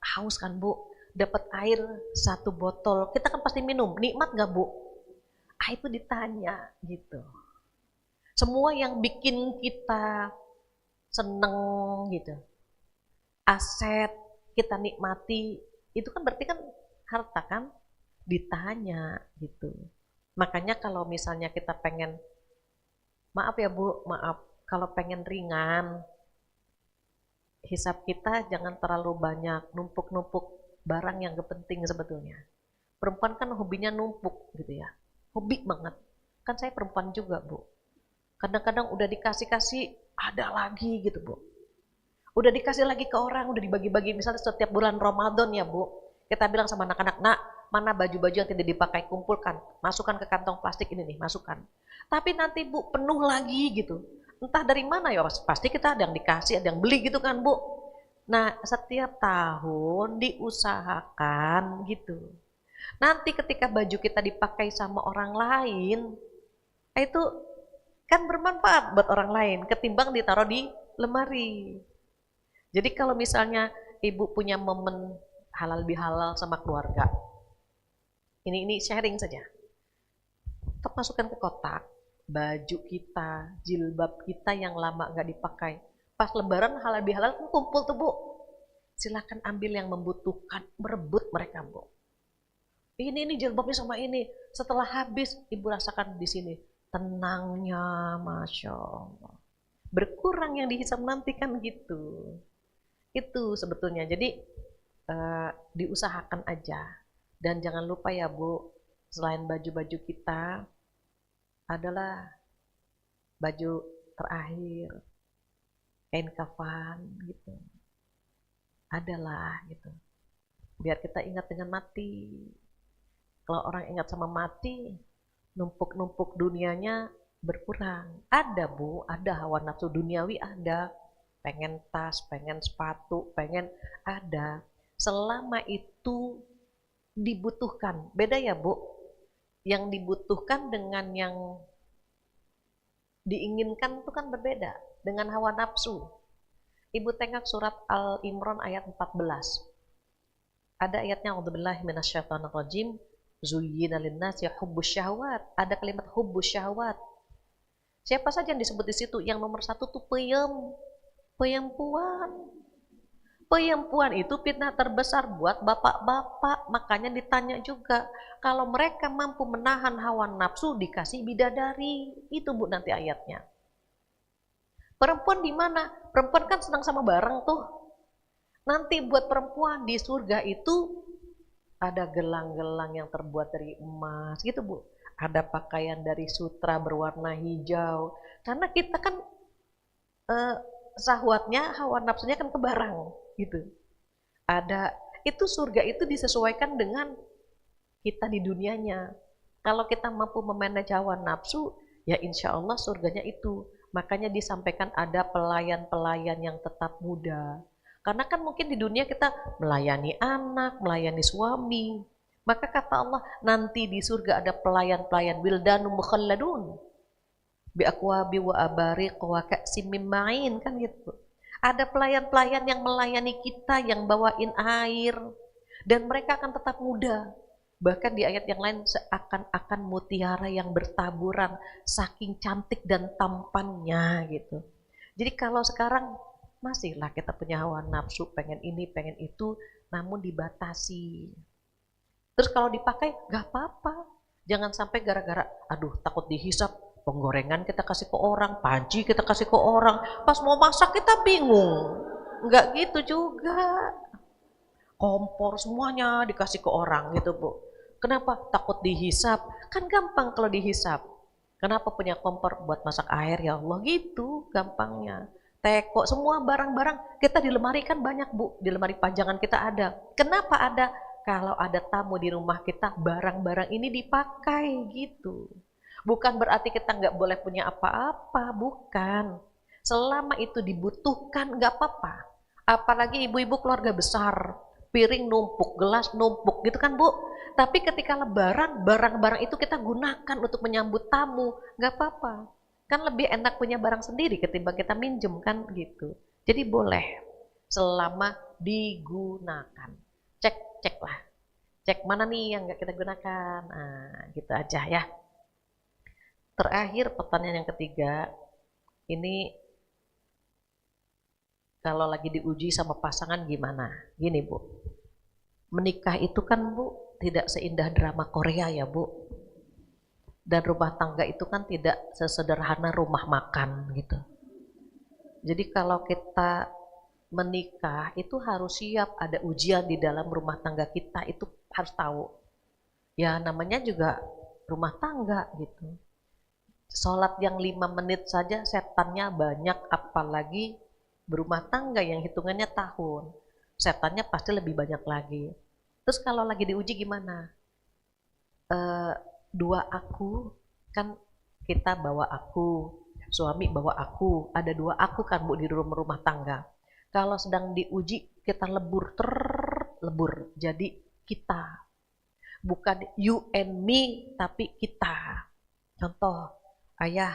Haus kan, Bu? Dapat air 1 botol, kita kan pasti minum. Nikmat gak, Bu? Itu ditanya gitu. Semua yang bikin kita seneng gitu, aset kita nikmati, itu kan berarti kan harta kan, ditanya gitu. Makanya kalau misalnya kita pengen, maaf ya Bu, maaf, kalau pengen ringan, hisab kita jangan terlalu banyak numpuk-numpuk barang yang gak penting sebetulnya. Perempuan kan hobinya numpuk gitu ya, hobi banget. Kan saya perempuan juga, Bu. Kadang-kadang udah dikasih-kasih, ada lagi gitu, Bu. Udah dikasih lagi ke orang, udah dibagi-bagi, misalnya setiap bulan Ramadan ya, Bu. Kita bilang sama anak-anak, nak, mana baju-baju yang tidak dipakai, kumpulkan, masukkan ke kantong plastik ini nih, masukkan. Tapi nanti, Bu, penuh lagi gitu. Entah dari mana ya, pasti kita ada yang dikasih, ada yang beli gitu kan, Bu. Nah, setiap tahun diusahakan gitu. Nanti ketika baju kita dipakai sama orang lain, itu kan bermanfaat buat orang lain ketimbang ditaruh di lemari. Jadi kalau misalnya ibu punya momen halal bihalal sama keluarga, ini sharing saja. Tetap masukkan ke kotak baju kita, jilbab kita yang lama nggak dipakai. Pas lebaran halal bihalal kan kumpul tuh, Bu. Silakan ambil yang membutuhkan, berebut mereka, Bu. Ini jilbabnya sama ini. Setelah habis, ibu rasakan di sini tenangnya, masya Allah. Berkurang yang dihisab nanti kan gitu. Itu sebetulnya. Jadi diusahakan aja. Dan jangan lupa ya, Bu, selain baju-baju kita, adalah baju terakhir, kain kafan gitu. Adalah gitu. Biar kita ingat dengan mati. Kalau orang ingat sama mati, numpuk-numpuk dunianya berkurang. Ada Bu, ada hawa nafsu duniawi ada. Pengen tas, pengen sepatu, pengen ada. Selama itu dibutuhkan. Beda ya Bu, yang dibutuhkan dengan yang diinginkan itu kan berbeda. Dengan hawa nafsu. Ibu tengok surat Al-Imran ayat 14. Ada ayatnya, a'udzubillahi minasyaitonirrajim, zuyyina linnasi hubbus syahwat. Ada kalimat hubbus syahwat. Siapa saja yang disebut di situ? Yang nomor satu tuh perempuan. Perempuan itu fitnah terbesar buat bapak-bapak. Makanya ditanya juga, kalau mereka mampu menahan hawa nafsu dikasih bidadari. Itu Bu nanti ayatnya. Perempuan di mana? Perempuan kan senang sama barang tuh. Nanti buat perempuan di surga itu ada gelang-gelang yang terbuat dari emas gitu Bu. Ada pakaian dari sutra berwarna hijau. Karena kita kan syahwatnya, hawa nafsunya kan ke barang gitu. Ada, itu surga itu disesuaikan dengan kita di dunianya. Kalau kita mampu memanage hawa nafsu, ya insya Allah surganya itu. Makanya disampaikan ada pelayan-pelayan yang tetap muda. Karena kan mungkin di dunia kita melayani anak, melayani suami. Maka kata Allah, nanti di surga ada pelayan-pelayan wildanu mukhalladun bi aqwabi wa abariq wa ka'sim min ma'in, kan gitu. Ada pelayan-pelayan yang melayani kita, yang bawain air, dan mereka akan tetap muda. Bahkan di ayat yang lain seakan-akan mutiara yang bertaburan, saking cantik dan tampannya gitu. Jadi kalau sekarang masihlah kita punya hawa nafsu, pengen ini, pengen itu, namun dibatasi. Terus kalau dipakai gak apa-apa. Jangan sampai gara-gara, aduh takut dihisap, penggorengan kita kasih ke orang, panci kita kasih ke orang, pas mau masak kita bingung. Enggak gitu juga. Kompor semuanya dikasih ke orang gitu Bu. Kenapa? Takut dihisap. Kan gampang kalau dihisap. Kenapa punya kompor buat masak air ya Allah, gitu gampangnya. Teko, semua barang-barang kita di lemari kan banyak Bu. Di lemari pajangan kita ada. Kenapa ada? Kalau ada tamu di rumah kita, barang-barang ini dipakai gitu. Bukan berarti kita nggak boleh punya apa-apa, bukan. Selama itu dibutuhkan nggak apa-apa. Apalagi ibu-ibu keluarga besar, piring numpuk, gelas numpuk gitu kan Bu. Tapi ketika lebaran, barang-barang itu kita gunakan untuk menyambut tamu, nggak apa-apa. Kan lebih enak punya barang sendiri ketimbang kita minjem kan gitu. Jadi boleh selama digunakan. Cek lah. Cek mana nih yang nggak kita gunakan. Nah, gitu aja ya. Terakhir pertanyaan yang ketiga, ini kalau lagi diuji sama pasangan gimana? Gini Bu, menikah itu kan Bu tidak seindah drama Korea ya Bu. Dan rumah tangga itu kan tidak sesederhana rumah makan gitu. Jadi kalau kita menikah itu harus siap ada ujian di dalam rumah tangga kita, itu harus tahu. Ya namanya juga rumah tangga gitu. Sholat yang 5 menit saja setannya banyak, apalagi berumah tangga yang hitungannya tahun. Setannya pasti lebih banyak lagi. Terus kalau lagi diuji gimana? Dua aku, kan kita bawa aku, suami bawa aku, ada 2 aku kan Bu di rumah tangga. Kalau sedang diuji kita lebur, jadi kita. Bukan you and me, tapi kita. Contoh, ayah,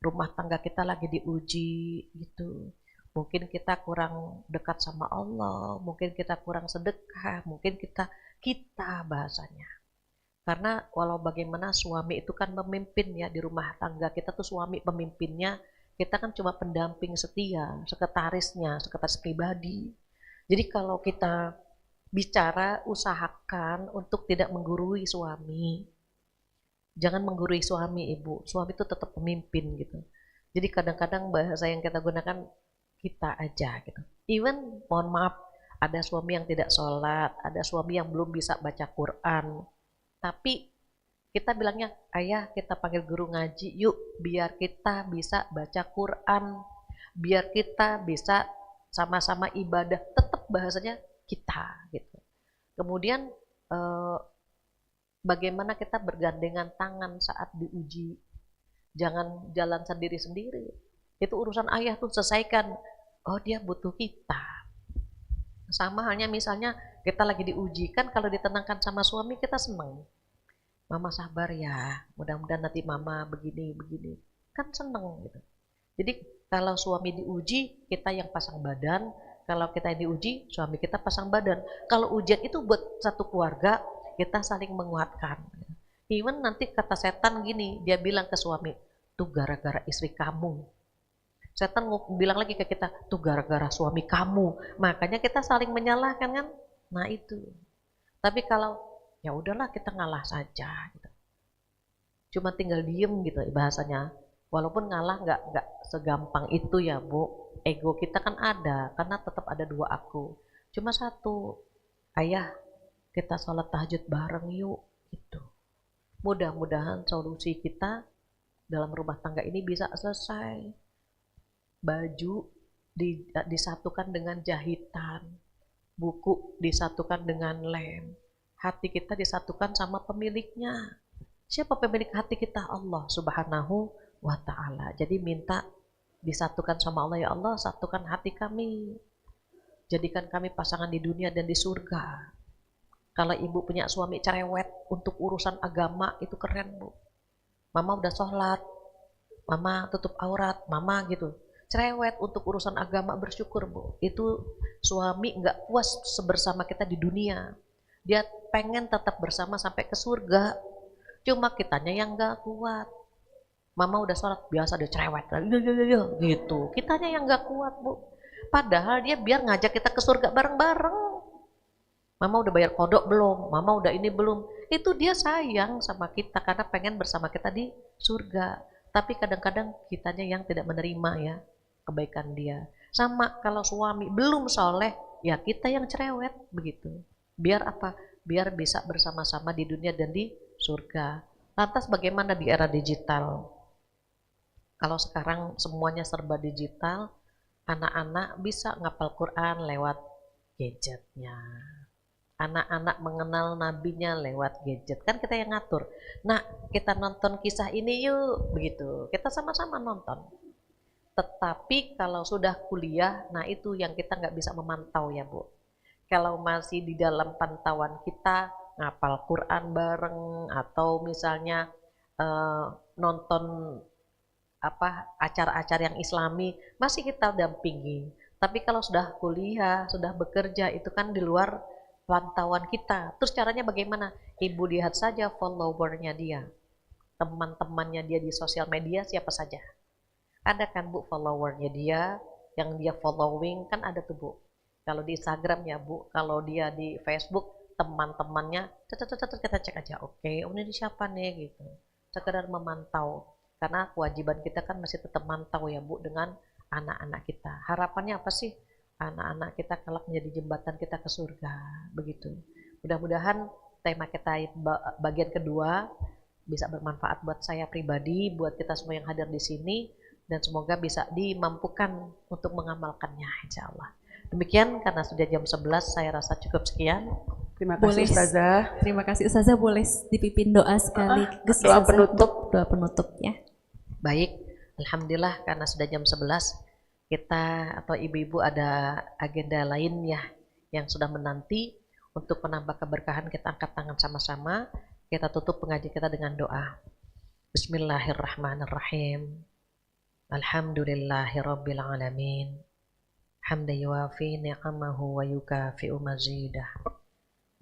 rumah tangga kita lagi diuji gitu. Mungkin kita kurang dekat sama Allah, mungkin kita kurang sedekah, mungkin kita bahasanya. Karena walau bagaimana suami itu kan memimpin ya di rumah tangga kita tuh, suami pemimpinnya, kita kan cuma pendamping setia, sekretaris pribadi. Jadi kalau kita bicara, usahakan untuk tidak menggurui suami. Jangan menggurui suami Ibu, suami itu tetap pemimpin gitu. Jadi kadang-kadang bahasa yang kita gunakan kita aja gitu. Even, mohon maaf, ada suami yang tidak sholat, ada suami yang belum bisa baca Quran. Tapi kita bilangnya, ayah kita panggil guru ngaji yuk, biar kita bisa baca Quran, biar kita bisa sama-sama ibadah, tetap bahasanya kita gitu. Kemudian Bagaimana kita bergandengan tangan saat diuji. Jangan jalan sendiri-sendiri. Itu urusan ayah tuh, selesaikan. Oh, dia butuh kita. Sama halnya misalnya kita lagi diuji, kan kalau ditenangkan sama suami kita seneng. Mama sabar ya, mudah-mudahan nanti mama begini, kan seneng gitu. Jadi kalau suami diuji, kita yang pasang badan. Kalau kita yang diuji, suami kita pasang badan. Kalau ujian itu buat satu keluarga, kita saling menguatkan. Even nanti kata setan gini, dia bilang ke suami, tuh gara-gara istri kamu. Setan bilang lagi ke kita, tuh gara-gara suami kamu. Makanya kita saling menyalahkan kan. Nah itu. Tapi kalau ya udahlah kita ngalah saja. Gitu. Cuma tinggal diem gitu bahasanya. Walaupun ngalah nggak segampang itu ya Bu. Ego kita kan ada, karena tetap ada dua aku. Cuma satu, ayah kita sholat tahajud bareng yuk. Gitu. Mudah-mudahan solusi kita dalam rumah tangga ini bisa selesai. Baju disatukan dengan jahitan, buku disatukan dengan lem, hati kita disatukan sama pemiliknya. Siapa pemilik hati kita? Allah Subhanahu wa Ta'ala. Jadi minta disatukan sama Allah, ya Allah satukan hati kami, jadikan kami pasangan di dunia dan di surga. Kalau ibu punya suami cerewet untuk urusan agama, itu keren Bu. Mama udah sholat, mama tutup aurat, mama gitu. Cerewet untuk urusan agama, bersyukur Bu. Itu suami nggak puas bersama kita di dunia. Dia pengen tetap bersama sampai ke surga. Cuma kitanya yang nggak kuat. Mama udah sholat, biasa dia cerewet. Gitu. Kitanya yang nggak kuat Bu. Padahal dia biar ngajak kita ke surga bareng-bareng. Mama udah bayar kodok belum? Mama udah ini belum? Itu dia sayang sama kita karena pengen bersama kita di surga. Tapi kadang-kadang kitanya yang tidak menerima ya kebaikan dia. Sama kalau suami belum soleh, ya kita yang cerewet begitu. Biar apa? Biar bisa bersama-sama di dunia dan di surga. Lantas bagaimana di era digital? Kalau sekarang semuanya serba digital, anak-anak bisa ngapal Quran lewat gadgetnya. Anak-anak mengenal nabinya lewat gadget. Kan kita yang ngatur. Nah, kita nonton kisah ini yuk, begitu. Kita sama-sama nonton. Tetapi kalau sudah kuliah, nah itu yang kita nggak bisa memantau ya Bu. Kalau masih di dalam pantauan kita, ngapal Quran bareng, atau misalnya nonton acara-acara yang islami, masih kita dampingi. Tapi kalau sudah kuliah, sudah bekerja, itu kan di luar pantauan kita. Terus caranya bagaimana? Ibu lihat saja followernya dia, teman-temannya dia di sosial media siapa saja. Ada kan Bu followernya dia, yang dia following kan ada tuh Bu. Kalau di Instagram ya Bu, kalau dia di Facebook teman-temannya, kita cek aja. Oke, ini siapa nih gitu. Sekedar memantau. Karena kewajiban kita kan masih tetap mantau ya Bu dengan anak-anak kita. Harapannya apa sih? Anak-anak kita kelak menjadi jembatan kita ke surga, begitu. Mudah-mudahan tema kita bagian kedua bisa bermanfaat buat saya pribadi, buat kita semua yang hadir di sini, dan semoga bisa dimampukan untuk mengamalkannya, insya Allah. Demikian, karena sudah jam 11, saya rasa cukup sekian. Terima kasih Ustazah. Terima kasih Ustazah, boleh dipimpin doa sekali. Doa penutup. Doa penutup ya. Baik, Alhamdulillah karena sudah jam 11, kita atau ibu-ibu ada agenda lain ya yang sudah menanti. Untuk menambah keberkahan kita angkat tangan sama-sama. Kita tutup pengajian kita dengan doa. Bismillahirrahmanirrahim. Alhamdulillahirabbil alamin. Hamdan yuwafi ni'amahu wa yukafi'u mazidah.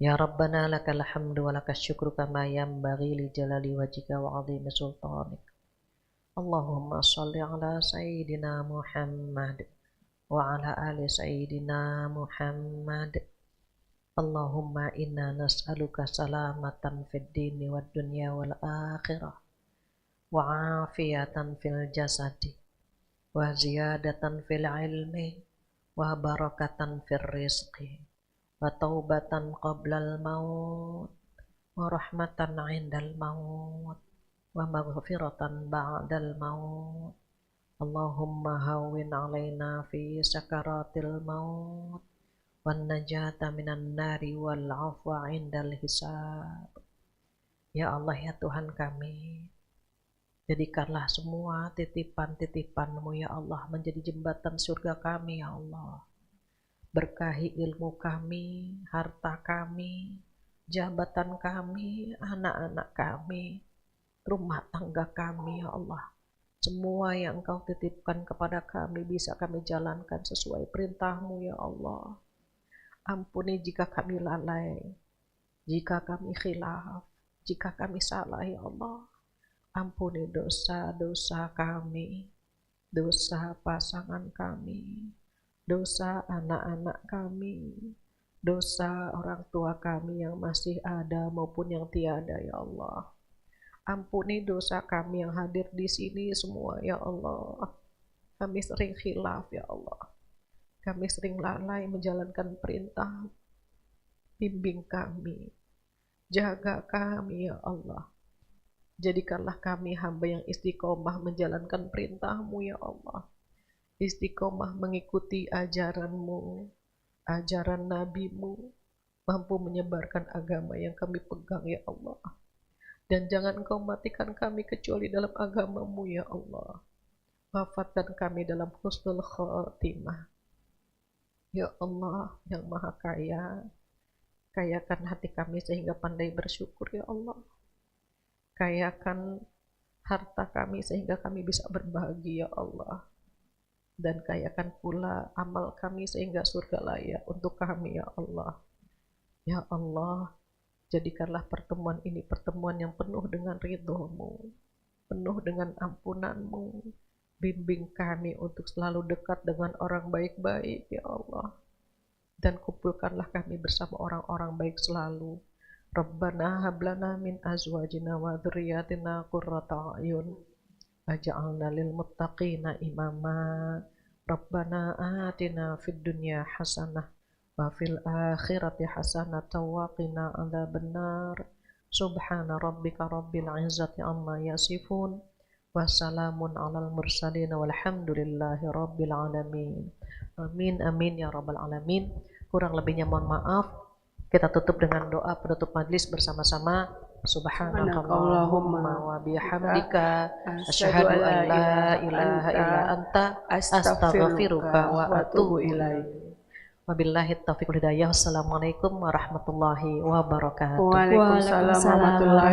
Ya Rabbana lakal hamdu wa lakas syukru kama yanbaghi li jalali wajhika wa 'azimi sultanik. Allahumma sholli ala Sayyidina Muhammad wa ala ali Sayyidina Muhammad. Allahumma inna nas'aluka salamatan fid dini wad dunya wal akhirah wa afiyatan fil jasadi wa ziyadatan fil ilmi wa barakatan fil rizqi wa taubatan qablal maut wa rahmatan 'indal maut wa maghfiratan ba'dal maut. Allahumma hawwin 'alaina fi sakaratil maut wan najata minan nari wal 'afwa 'indal hisab. Ya Allah ya Tuhan kami, jadikanlah semua titipan-titipan-Mu ya Allah menjadi jembatan surga kami ya Allah. Berkahi ilmu kami, harta kami, jabatan kami, anak-anak kami, rumah tangga kami ya Allah. Semua yang Engkau titipkan kepada kami bisa kami jalankan sesuai perintah-Mu ya Allah. Ampuni jika kami lalai, jika kami khilaf, jika kami salah ya Allah. Ampuni dosa-dosa kami, dosa pasangan kami, dosa anak-anak kami, dosa orang tua kami yang masih ada maupun yang tiada ya Allah. Ampuni dosa kami yang hadir di sini semua ya Allah. Kami sering khilaf ya Allah. Kami sering lalai menjalankan perintah. Bimbing kami, jaga kami ya Allah. Jadikanlah kami hamba yang istiqomah menjalankan perintah-Mu ya Allah. Istiqomah mengikuti ajaran-Mu, ajaran Nabi-Mu, mampu menyebarkan agama yang kami pegang ya Allah. Dan jangan Engkau matikan kami kecuali dalam agama-Mu ya Allah. Wafatkan kami dalam husnul khotimah. Ya Allah yang Maha Kaya, kayakan hati kami sehingga pandai bersyukur ya Allah. Kayakan harta kami sehingga kami bisa berbagi ya Allah. Dan kayakan pula amal kami sehingga surga layak untuk kami ya Allah. Ya Allah, jadikanlah pertemuan ini pertemuan yang penuh dengan ridho-Mu, penuh dengan ampunan-Mu. Bimbing kami untuk selalu dekat dengan orang baik-baik ya Allah. Dan kumpulkanlah kami bersama orang-orang baik selalu. Rabbana hablana min azwajina wa dzurriyyatina qurrata a'yun waj'alna lil muttaqina imama. Rabbana atina fid dunya hasanah wa fil akhirati hasanah wa qina adzabannar. Subhana rabbika rabbil izzati amma yasifun. Wassalamun alal mursalin walhamdulillahi rabbil alamin. Amin amin ya rabbal alamin. Kurang lebihnya mohon maaf. Kita tutup dengan doa penutup majlis bersama-sama. Subhanakallahumma wa bihamdika asyhadu an la ilaha illa anta astaghfiruka wa atubu ilaik. Wabillahi taufiq wal hidayah. Wassalamualaikum warahmatullahi wabarakatuh. Waalaikumsalam warahmatullahi